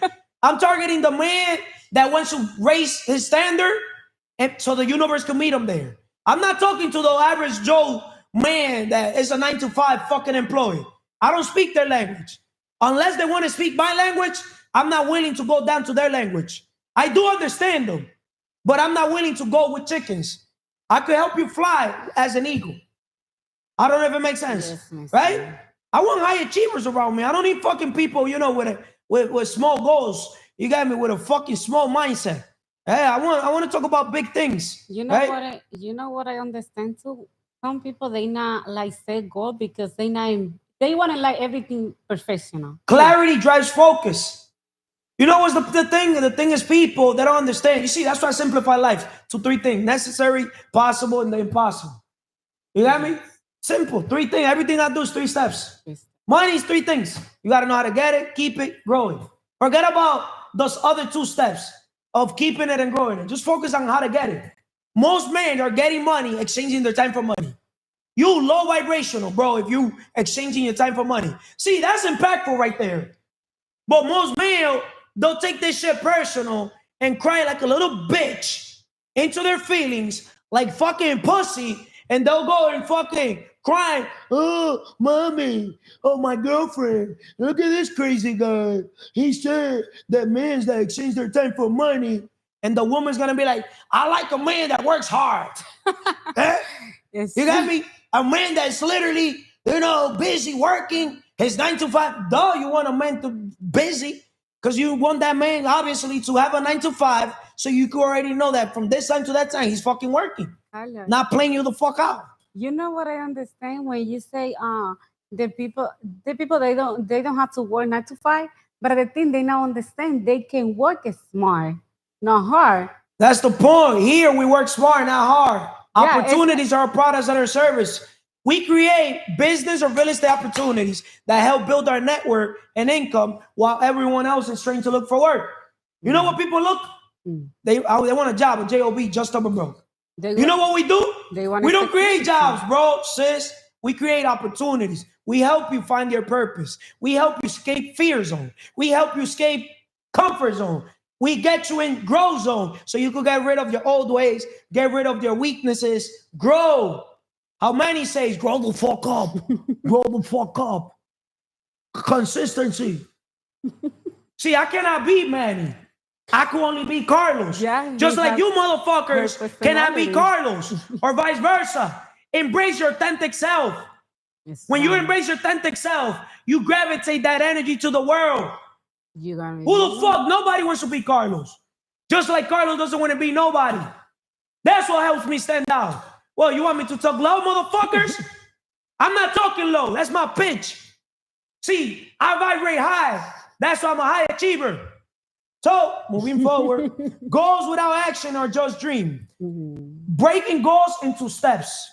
I'm targeting the man that wants to raise his standard, and so the universe can meet him there. I'm not talking to the average Joe man that is a 9-to-5 fucking employee. I don't speak their language. Unless they want to speak my language, I'm not willing to go down to their language. I do understand them, but I'm not willing to go with chickens. I could help you fly as an eagle. I don't know if it makes sense, Yes, right? Mr. I want high achievers around me. I don't need fucking people, you know, with small goals. You got me with a fucking small mindset. Hey, I want to talk about big things. You know right? what I understand too. Some people they not like set goal because they want to like everything professional. Clarity drives focus. You know what's the thing? The thing is people that don't understand. You see, that's why I simplify life to 3 things: necessary, possible, and the impossible. You got me? Simple. 3 things. Everything I do is 3 steps. Money is 3 things. You got to know how to get it, keep it, grow it. Forget about those other 2 steps of keeping it and growing it. Just focus on how to get it. Most men are getting money, exchanging their time for money. You low vibrational, bro, if you exchanging your time for money. See, that's impactful right there. But most men, they'll take this shit personal and cry like a little bitch into their feelings like fucking pussy, and they'll go and fucking crying, oh, mommy, oh, my girlfriend, look at this crazy guy. He said that men's that exchange their time for money, and the woman's gonna be like, I like a man that works hard. Eh? Yes. You got me? A man that's literally, you know, busy working his 9-to-5. Duh, you want a man to busy because you want that man obviously to have a 9-to-5, so you can already know that from this time to that time he's fucking working, Carlos, not playing you the fuck out. you know what I understand when you say the people they don't have to work 9 to 5, but the thing they now understand they can work smart, not hard. That's the point. Here we work smart, not hard. Yeah, Opportunities are products and our service. We create business or real estate opportunities that help build our network and income while everyone else is trying to look for work. You know what people look? They want a job, a job, just up and broke. You know what we do? We don't create jobs, bro, sis. We create opportunities. We help you find your purpose. We help you escape fear zone. We help you escape comfort zone. We get you in growth zone so you can get rid of your old ways, get rid of your weaknesses, grow. How many says grow the fuck up? Grow the fuck up. Consistency. See, I cannot be Manny. I could only be Carlos. Yeah, just like you motherfuckers cannot be Carlos or vice versa. Embrace your authentic self. When you embrace your authentic self, you gravitate that energy to the world. Who the fuck? Nobody wants to be Carlos. Just like Carlos doesn't want to be nobody. That's what helps me stand out. Well, you want me to talk low, motherfuckers? I'm not talking low. That's my pitch. See, I vibrate high. That's why I'm a high achiever. So, moving forward, goals without action are just dream. Breaking goals into steps.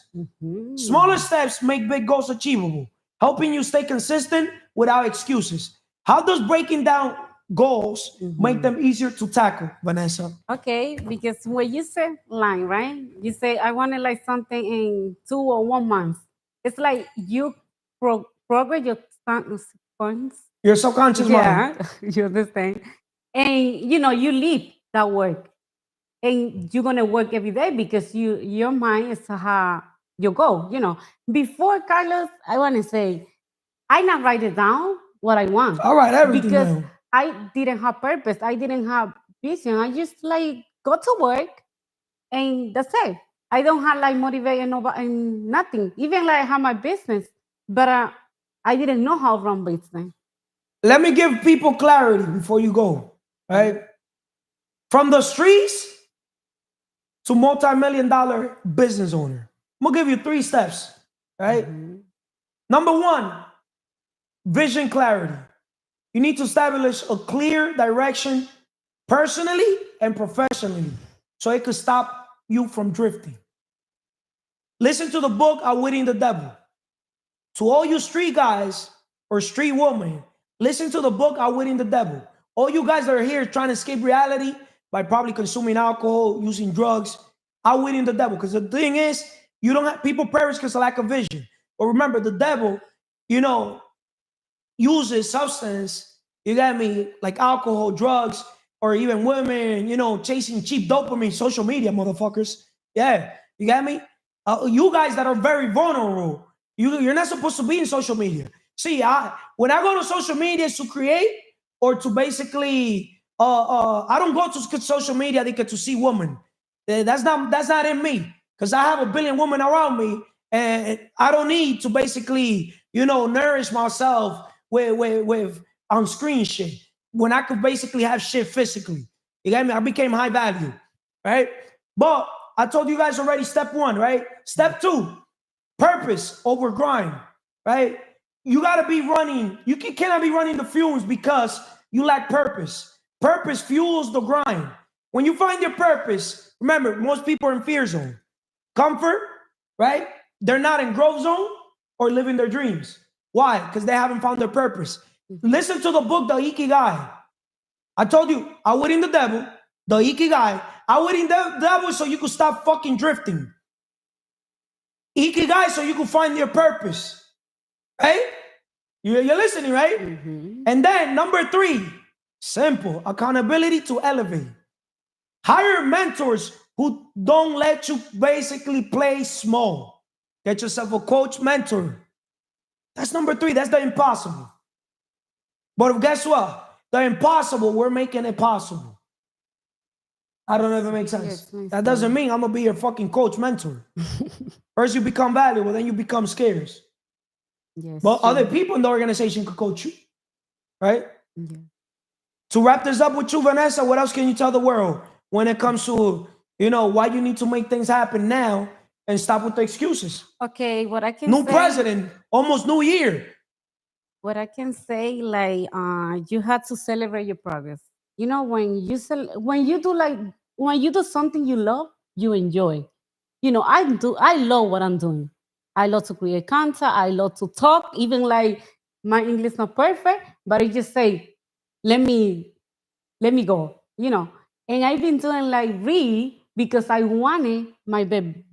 Smaller steps make big goals achievable, helping you stay consistent without excuses. How does breaking down goals make them easier to tackle, Vanessa? Okay, because when you say line, right? You say, I want to like something in 2 or 1 month. It's like you progress your points. Your subconscious mind. Yeah, you understand. And, you know, you leave that work. And you're going to work every day because your mind is how you go, you know. Before, Carlos, I want to say, I not write it down what I want. All right, everything because down. I didn't have purpose. I didn't have vision. I just like go to work and that's it. I don't have like motivation and nothing. Even like I have my business, but I didn't know how to run business. Let me give people clarity before you go, right? From the streets to multi-million-dollar business owner. I'm gonna give you 3 steps, right? Number 1, vision clarity. You need to establish a clear direction personally and professionally so it could stop you from drifting. Listen to the book, Outwitting the Devil. To all you street guys or street women, listen to the book, Outwitting the Devil. All you guys that are here trying to escape reality by probably consuming alcohol, using drugs, outwitting the devil. Because the thing is, you don't have people perish because of lack of vision. But remember, the devil, you know, uses substance, you got me, like alcohol, drugs, or even women, you know, chasing cheap dopamine, social media, motherfuckers. Yeah, you got me? You guys that are very vulnerable, you're not supposed to be in social media. See, when I go to social media, it's to create or to basically, I don't go to social media to see women. That's not in me, because I have a billion women around me, and I don't need to basically, nourish myself with on screen shit when I could basically have shit physically. You get me? I became high value, right? But I told you guys already, step 1, right? Step 2, purpose over grind, right? You gotta be running, cannot be running the fumes because you lack purpose. Purpose fuels the grind. When you find your purpose, remember, most people are in fear zone. Comfort, right? They're not in growth zone or living their dreams. Why? Because they haven't found their purpose. Listen to the book, The Ikigai. I told you, outwitting the devil, the Ikigai, outwitting the devil so you could stop fucking drifting. Ikigai so you could find your purpose. Right? You're listening, right? Mm-hmm. And then number 3, simple, accountability to elevate. Hire mentors who don't let you basically play small. Get yourself a coach mentor. That's number 3. That's the impossible. But guess what? The impossible, we're making it possible. I don't know if it makes sense. Yes, That doesn't mean I'm going to be your fucking coach mentor. First you become valuable, then you become scarce. Yes. But true. other people in the organization could coach you, right? Yeah. To wrap this up with you, Vanessa, what else can you tell the world when it comes to, why you need to make things happen now and stop with the excuses? Okay, what I can New say, president, almost new year. what I can say, like, you have to celebrate your progress. When you do something you love, you enjoy. I love what I'm doing. I love to create content. I love to talk. Even like my English not perfect, but I just say, let me go. And I've been doing like read because I wanted my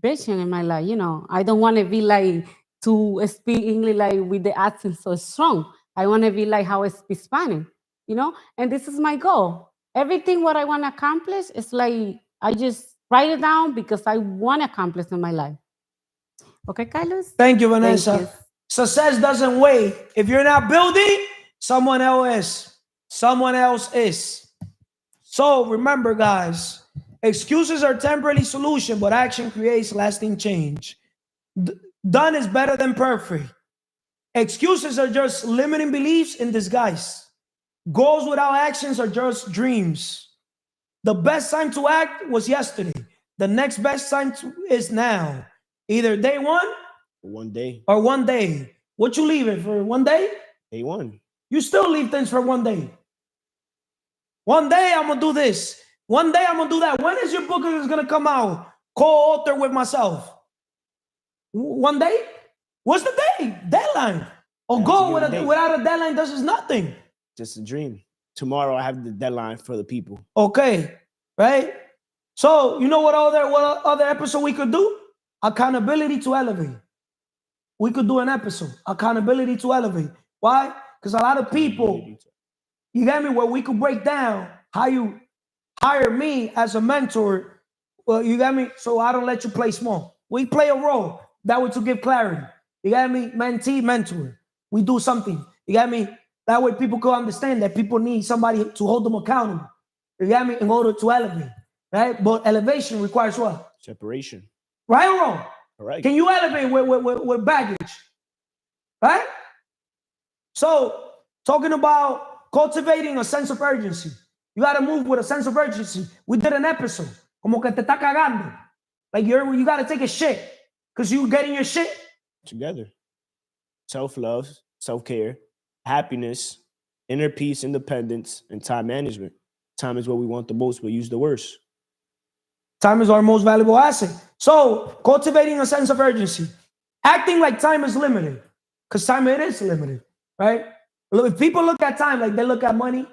vision in my life. I don't want to be like to speak English like with the accent so strong. I want to be like how I speak Spanish. And this is my goal. Everything what I want to accomplish is like I just write it down because I want to accomplish in my life. Okay, Carlos? Thank you, Thank Vanessa. you. Success doesn't wait. If you're not building, someone else is. Someone else is. So remember, guys, excuses are temporary solution, but action creates lasting change. Done is better than perfect. Excuses are just limiting beliefs in disguise. Goals without actions are just dreams. The best time to act was yesterday. The next best time is now. Either day 1 One day. or one day. What you leaving for 1 day? Day 1. You still leave things for 1 day. 1 day I'm gonna do this. 1 day I'm gonna do that. When is your book gonna come out? Co-author with myself. 1 day? What's the day? Deadline. Or go without a deadline does is nothing. Just a dream. Tomorrow I have the deadline for the people. Okay, right? So you know what other episode we could do? Accountability to elevate. We could do an episode. Accountability to elevate. Why? Because a lot of people, you get me, where we could break down how you hire me as a mentor. Well, you got me, so I don't let you play small. We play a role that way to give clarity. You got me? Mentee, mentor. We do something. You got me? That way people can understand that people need somebody to hold them accountable. You got me? In order to elevate, right? But elevation requires what? Separation. Right or wrong? All right. Can you elevate with baggage? Right? So, talking about cultivating a sense of urgency. You got to move with a sense of urgency. We did an episode. Como que te está cagando. Like you got to take a shit because you getting your shit. Together. Self-love, self-care, happiness, inner peace, independence, and time management. Time is what we want the most, but use the worst. Time is our most valuable asset. So, cultivating a sense of urgency. Acting like time is limited. Because time, it is limited, right? If people look at time like they look at money,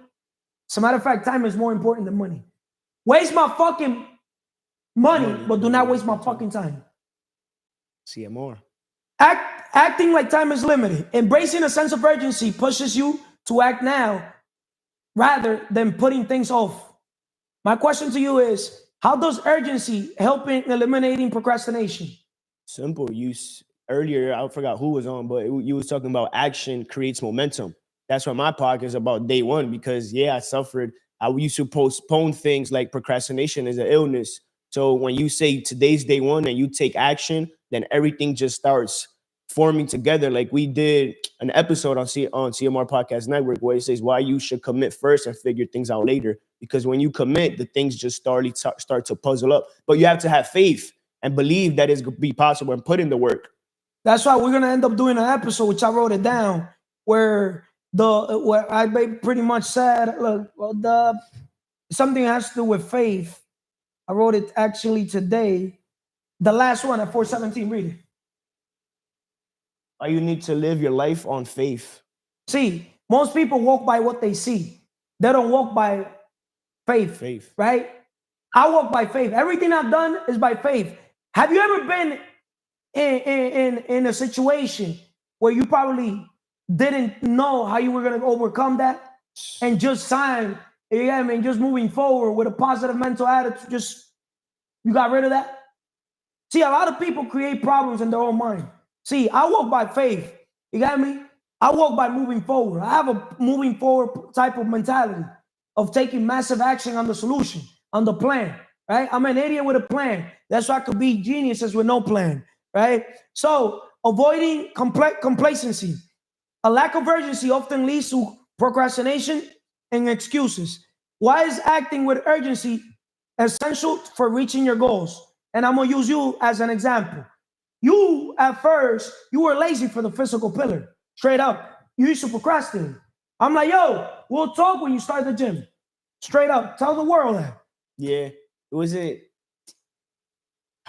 as a matter of fact, time is more important than money. Waste my fucking money, but do not waste my fucking time. CMR. Acting like time is limited. Embracing a sense of urgency pushes you to act now rather than putting things off. My question to you is, how does urgency help in eliminating procrastination? Simple. Earlier, I forgot who was on, but you was talking about action creates momentum. That's what my podcast is about day one, because I suffered. I used to postpone things. Like procrastination is an illness. So when you say today's day one and you take action, then everything just starts forming together. Like we did an episode on CMR Podcast Network where it says why you should commit first and figure things out later. Because when you commit, the things just start to puzzle up. But you have to have faith and believe that it's going to be possible and put in the work. That's why we're gonna end up doing an episode, which I wrote it down, where I pretty much said, look, something has to do with faith. I wrote it actually today. The last one at 417. Read it. You need to live your life on faith. See, most people walk by what they see. They don't walk by faith. Right? I walk by faith. Everything I've done is by faith. Have you ever been in a situation where you probably didn't know how you were going to overcome that and just signed, just moving forward with a positive mental attitude, just you got rid of that? See, a lot of people create problems in their own mind. See, I walk by faith. You got me? I walk by moving forward. I have a moving forward type of mentality of taking massive action on the solution, on the plan, right? I'm an idiot with a plan. That's why I could be geniuses with no plan, right? So avoiding complacency. A lack of urgency often leads to procrastination and excuses. Why is acting with urgency essential for reaching your goals? And I'm going to use you as an example. You, at first, you were lazy for the physical pillar. Straight up. You used to procrastinate. I'm like, yo, we'll talk when you start the gym. Straight up. Tell the world that. Yeah. It wasn't.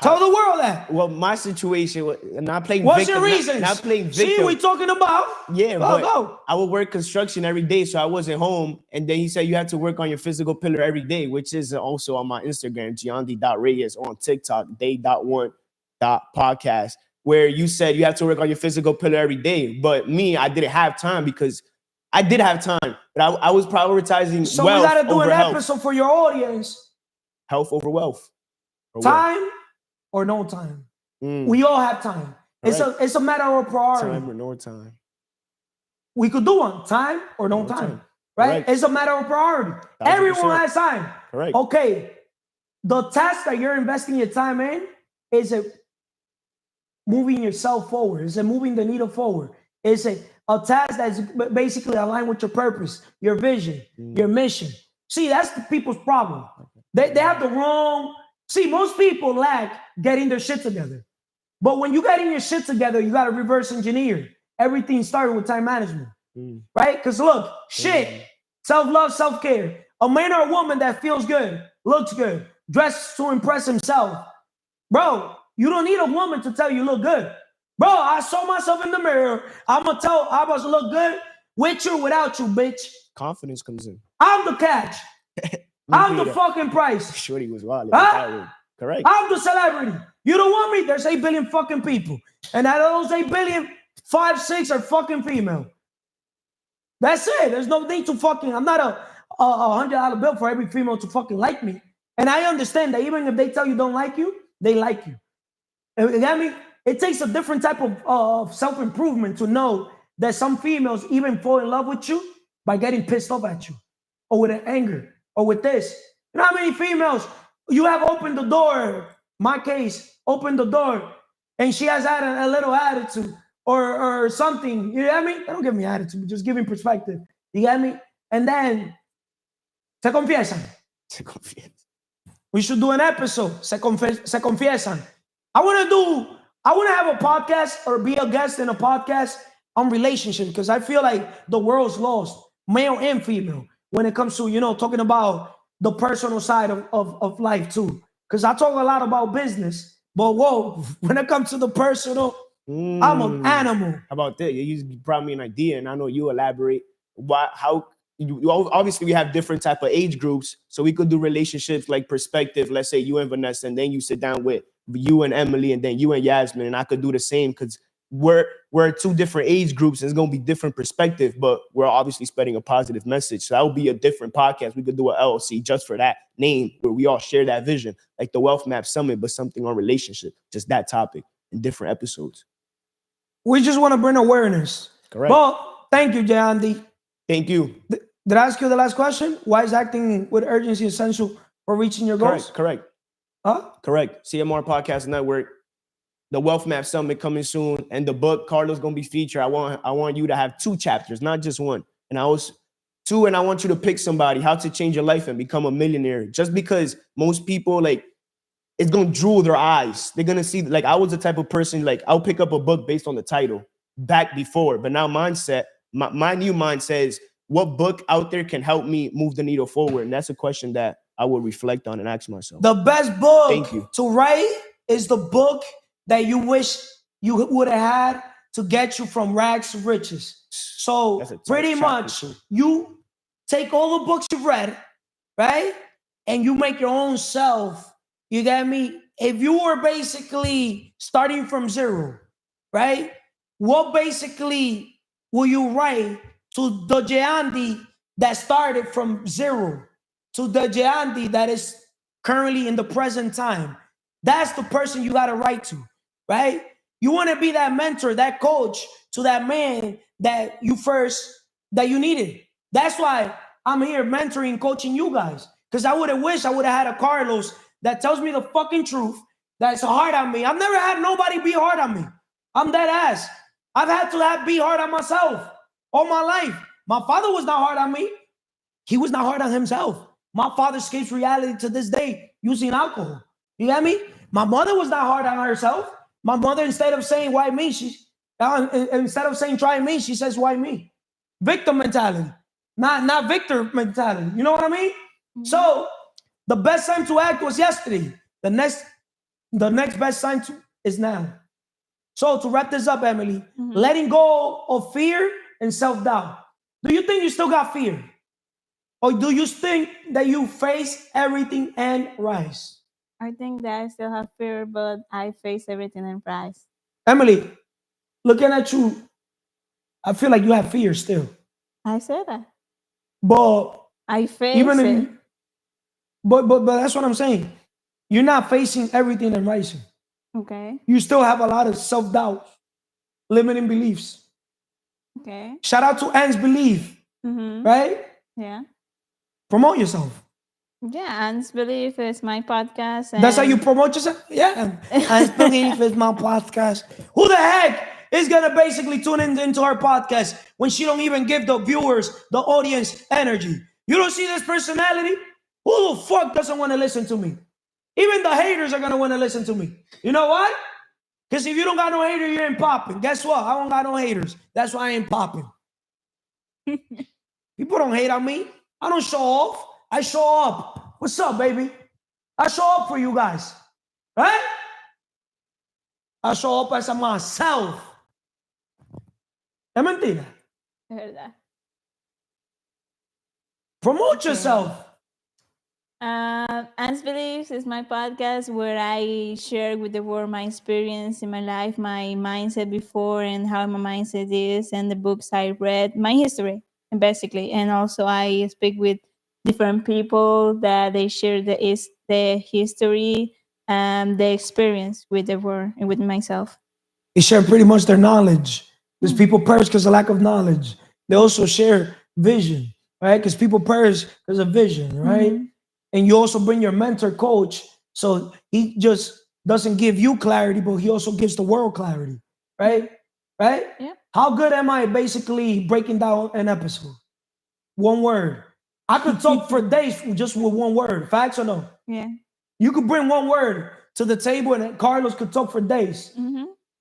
Tell the world that. Well, my situation was not playing What's victim. your reasons? Not playing victim. See, we talking about? Yeah, but I would work construction every day, so I wasn't home. And then he said you have to work on your physical pillar every day, which is also on my Instagram, Giandy.Reyes, on TikTok, day.1.podcast, where you said you have to work on your physical pillar every day. But me, I didn't have time because I did have time, but I was prioritizing so wealth. So we got to do an health. episode for your audience. Health over wealth. Time or no time. We all have time. It's a matter of priority. Time or no time. We could do one. Time or no time. Right? Correct. It's a matter of priority. 100%. Everyone has time. Correct. Okay. The task that you're investing your time in is moving yourself forward. Is moving the needle forward. It's a task that's basically aligned with your purpose, your vision, your mission. See, that's the people's problem. They have the wrong. See, most people lack getting their shit together. But when you getting your shit together, you got to reverse engineer. Everything started with time management, right? Because look, self-love, self-care. A man or a woman that feels good, looks good, dressed to impress himself. Bro, you don't need a woman to tell you look good. Bro, I saw myself in the mirror. I'm going to tell I must look good with you or without you, bitch. Confidence comes in. I'm the catch. I'm the fucking price. Shorty was wild. Correct. I'm the celebrity. You don't want me? There's 8 billion fucking people. And out of those 8 billion, 5, 6 are fucking female. That's it. There's no need to fucking, I'm not a $100 bill for every female to fucking like me. And I understand that even if they tell you don't like you, they like you. And I mean, it takes a different type of self-improvement to know that some females even fall in love with you by getting pissed off at you or with an anger. Or with this. You know how many females you have opened the door, my case, opened the door, and she has had a little attitude or something. You know what I mean? They don't give me attitude, just giving perspective. You get me? And then, se confiesan. We should do an episode, se confiesan. I want to have a podcast or be a guest in a podcast on relationships because I feel like the world's lost, male and female. When it comes to, talking about the personal side of life too. Because I talk a lot about business, but whoa, when it comes to the personal, I'm an animal. How about that? You brought me an idea and I know you elaborate. Obviously we have different type of age groups. So we could do relationships like perspective. Let's say you and Vanessa, and then you sit down with you and Emily, and then you and Yasmin, and I could do the same because we're 2 different age groups and it's going to be different perspective, but we're obviously spreading a positive message. So that would be a different podcast. We could do an LLC just for that name where we all share that vision, like the Wealth Map Summit, but something on relationship, just that topic. in different episodes. We just want to bring awareness. Correct. Well, thank you, Jayandi. Thank you. Did I ask you the last question? Why is acting with urgency essential for reaching your goals? Correct. Huh? Correct. CMR Podcast Network. The Wealth Map Summit coming soon, and the book Carlos gonna be featured. I want you to have 2 chapters, not just one. And I want you to pick somebody, how to change your life and become a millionaire. Just because most people like it's gonna drool their eyes. They're gonna see, like, I was the type of person, like, I'll pick up a book based on the title back before, but now my new mind says, what book out there can help me move the needle forward? And that's a question that I will reflect on and ask myself. The best book Thank you. to write is the book that you wish you would have had to get you from rags to riches. So That's a tough pretty chapter, much too. you take all the books you've read, right? And you make your own self. You get me? If you were basically starting from zero, right? What basically will you write to the Jayandi that started from zero to the Jayandi that is currently in the present time? That's the person you got to write to, right? You want to be that mentor, that coach to that man that you needed. That's why I'm here mentoring, coaching you guys. Because I would have wished I would have had a Carlos that tells me the fucking truth, that's hard on me. I've never had nobody be hard on me. I'm dead ass. I've had to be hard on myself all my life. My father was not hard on me. He was not hard on himself. My father escapes reality to this day using alcohol. You get me? My mother was not hard on herself. My mother, instead of saying why me, instead of saying try me, she says why me. Victim mentality, not victor mentality. You know what I mean? Mm-hmm. So the best time to act was yesterday. The next best time is now. So to wrap this up, Emily, letting go of fear and self-doubt. Do you think you still got fear? Or do you think that you face everything and rise? I think that I still have fear, but I face everything and rise. Emily, looking at you, I feel like you have fear still. I said that. But I face it. But that's what I'm saying. You're not facing everything and rising. Okay. You still have a lot of self-doubt, limiting beliefs. Okay. Shout out to Anne's Belief, right? Yeah. Promote yourself. Yeah, Anne's Belief is my podcast. That's how you promote yourself? Yeah. Anne's Belief is my podcast. Who the heck is going to basically tune into our podcast when she don't even give the viewers, the audience, energy? You don't see this personality? Who the fuck doesn't want to listen to me? Even the haters are going to want to listen to me. You know what? Because if you don't got no haters, you ain't popping. Guess what? I don't got no haters. That's why I ain't popping. People don't hate on me. I don't show off. I show up. What's up, baby? I show up for you guys. Right? I show up as myself. Es mentira. Es verdad. Promote yourself. Anne's Beliefs is my podcast where I share with the world my experience in my life, my mindset before and how my mindset is, and the books I read, my history, and basically. And also I speak with different people that they share the history and the experience with the world and with myself. They share pretty much their knowledge. Because people perish because of lack of knowledge. They also share vision, right? Because people perish because of vision, right? And you also bring your mentor coach. So he just doesn't give you clarity, but he also gives the world clarity, right? Right? Yeah. How good am I basically breaking down an episode? One word. I could talk for days just with one word. Facts or no? Yeah. You could bring one word to the table and Carlos could talk for days.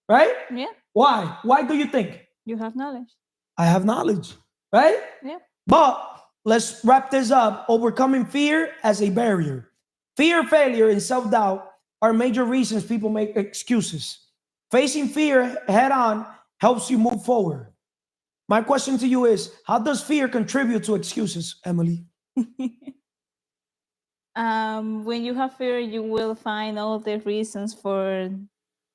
Right? Yeah. Why? Why do you think? You have knowledge. I have knowledge. Right? Yeah. But let's wrap this up. Overcoming fear as a barrier. Fear, failure, and self-doubt are major reasons people make excuses. Facing fear head on helps you move forward. My question to you is, how does fear contribute to excuses, Emily? When you have fear, you will find all the reasons for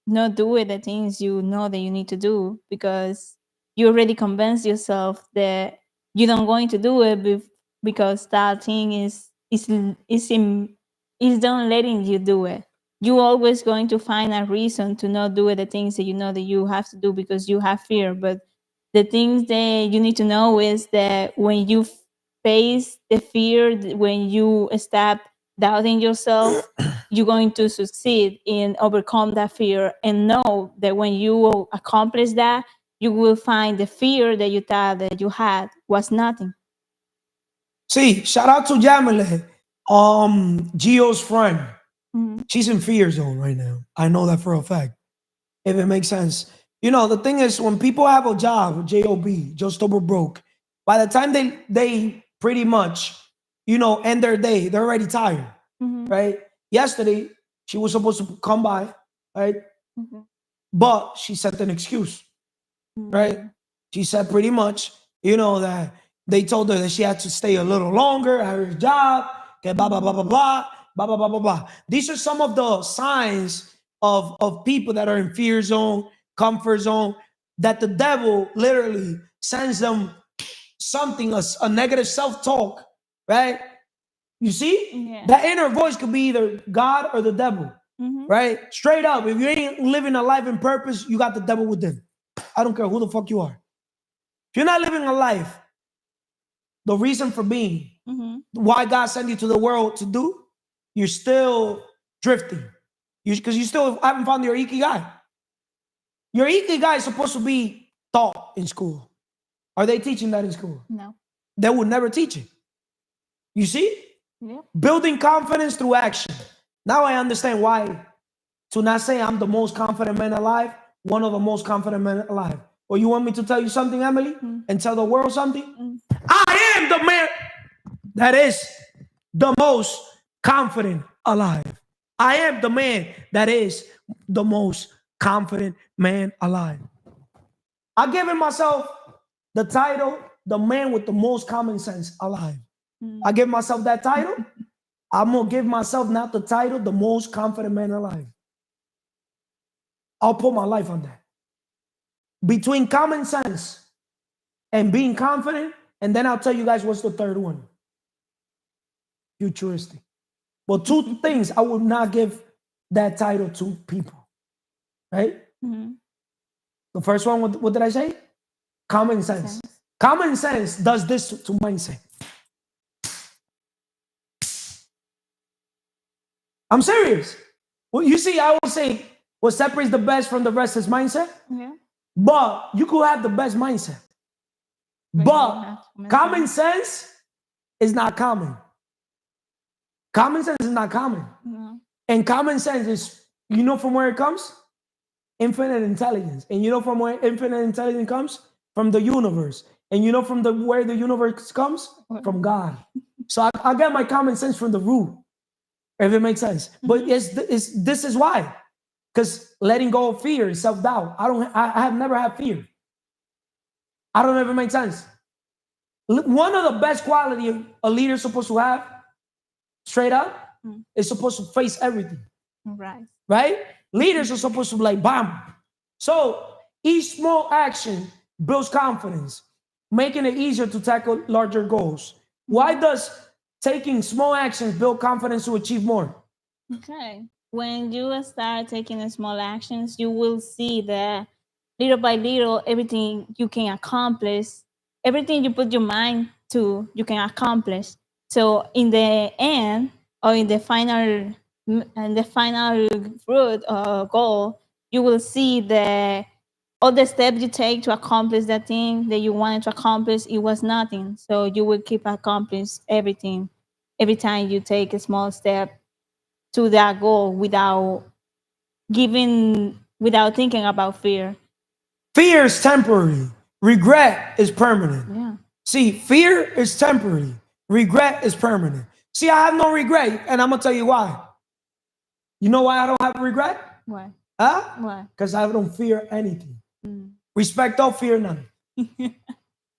not doing the things you know that you need to do because you already convinced yourself that you don't going to do it because that thing is don't letting you do it. you always going to find a reason to not do the things that you know that you have to do because you have fear. But the things that you need to know is that when you face the fear, when you stop doubting yourself, you're going to succeed in overcome that fear, and know that when you accomplish that, you will find the fear that you thought that you had was nothing. See, shout out to Jamile, Gio's friend. Mhm. She's in fear zone right now. I know that for a fact. If it makes sense. You know, the thing is, when people have a job, job, just over broke, by the time they pretty much, you know, end their day, they're already tired, Mhm. right? Yesterday, she was supposed to come by, right? Mhm. But she sent an excuse, right? Mhm. She said pretty much, you know, that they told her that she had to stay a little longer at her job, que blah, blah, blah, blah, blah, blah, blah, blah, blah, blah. These are some of the signs of people that are in fear zone, comfort zone, that the devil literally sends them something, a negative self-talk, right? You see? Yeah. That inner voice could be either God or the devil, Mhm. right? Straight up, if you ain't living a life in purpose, you got the devil within. I don't care who the fuck you are. If you're not living a life, the reason for being, Mhm. why God sent you to the world to do, you're still drifting. Because you still haven't found your ikigai. Your ikigai is supposed to be taught in school. Are they teaching that in school? No. They would never teach it. You see? Yep. Building confidence through action. Now I understand why to not say I'm the most confident man alive, one of the most confident men alive. Or you want me to tell you something, Emily? And tell the world something? I am the man that is the most confident alive. I am the man that is the most confident man alive. I given myself the title, the man with the most common sense alive. I give myself that title. I'm gonna give myself now the title, the most confident man alive. I'll put my life on that. Between common sense and being confident, and then I'll tell you guys what's the third one. Futuristic. Well, two things I would not give that title to people, right? Mhm. The first one, what did I say? Common sense. Common sense does this to mindset. I'm serious. Well, you see, I always say what separates the best from the rest is mindset. Yeah. But you could have the best mindset. But you But have common common sense is not common. Common sense is not common. No. And common sense is, you know from where it comes? Infinite intelligence. And you know from where infinite intelligence comes? From the universe. And you know from where the universe comes? From God. So I get my common sense from the root, if it makes sense. But this is why. Because letting go of fear is self-doubt. I have never had fear. I don't ever make sense. One of the best quality a leader is supposed to have, straight up, is supposed to face everything. Right. Right? Leaders are supposed to be like, bam. So each small action builds confidence, making it easier to tackle larger goals. Why does taking small actions build confidence to achieve more? Okay. When you start taking small actions, you will see that little by little, everything you can accomplish, everything you put your mind to, you can accomplish. So in the end, or in the final fruit or goal, you will see that all the steps you take to accomplish that thing that you wanted to accomplish, it was nothing. So you will keep accomplish everything every time you take a small step to that goal without thinking about fear. Fear is temporary. Regret is permanent. Yeah. See, fear is temporary. Regret is permanent. See, I have no regret, and I'm gonna tell you why. You know why I don't have regret? Why? Huh? Why? Because I don't fear anything. Respect all, fear none.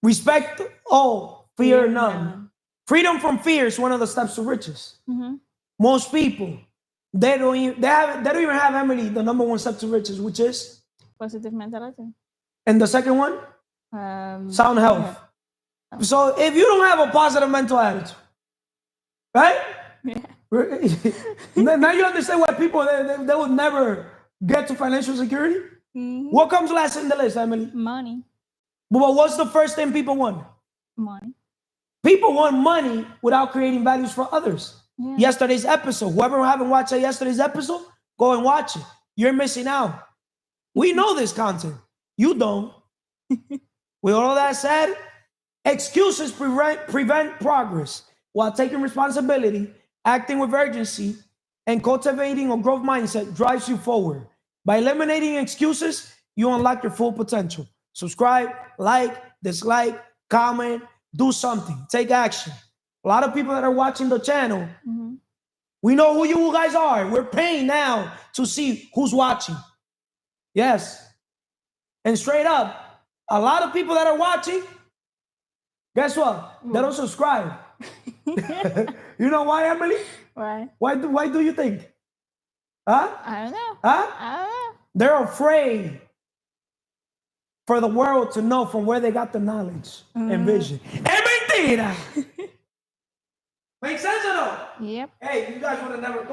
Respect all, fear none. Freedom from fear is one of the steps to riches. Most people, they don't even have, Emily, the number one step to riches, which is, Positive mentality. and the second one, sound health. So if you don't have a positive mental attitude, right? Yeah. Now you understand why people they would never get to financial security. Mhm. What comes last in the list, Emily? Money. But what's the first thing people want? Money. People want money without creating values for others. Yeah. Yesterday's episode. Whoever haven't watched yesterday's episode, go and watch it. You're missing out. We know this content. You don't. With all that said, excuses prevent progress, while taking responsibility, acting with urgency, and cultivating a growth mindset drives you forward. By eliminating excuses, you unlock your full potential. Subscribe, like, dislike, comment, do something, take action. A lot of people that are watching the channel, we know who you guys are. We're paying now to see who's watching. Yes. And straight up, a lot of people that are watching, guess what? They don't subscribe. You know why, Emily? Why? Why do you think? Huh? I don't know. Huh? I don't know. They're afraid for the world to know from where they got the knowledge and vision. ¡Es mentira! ¿Make sense or no? Yep. Hey, you guys would have never told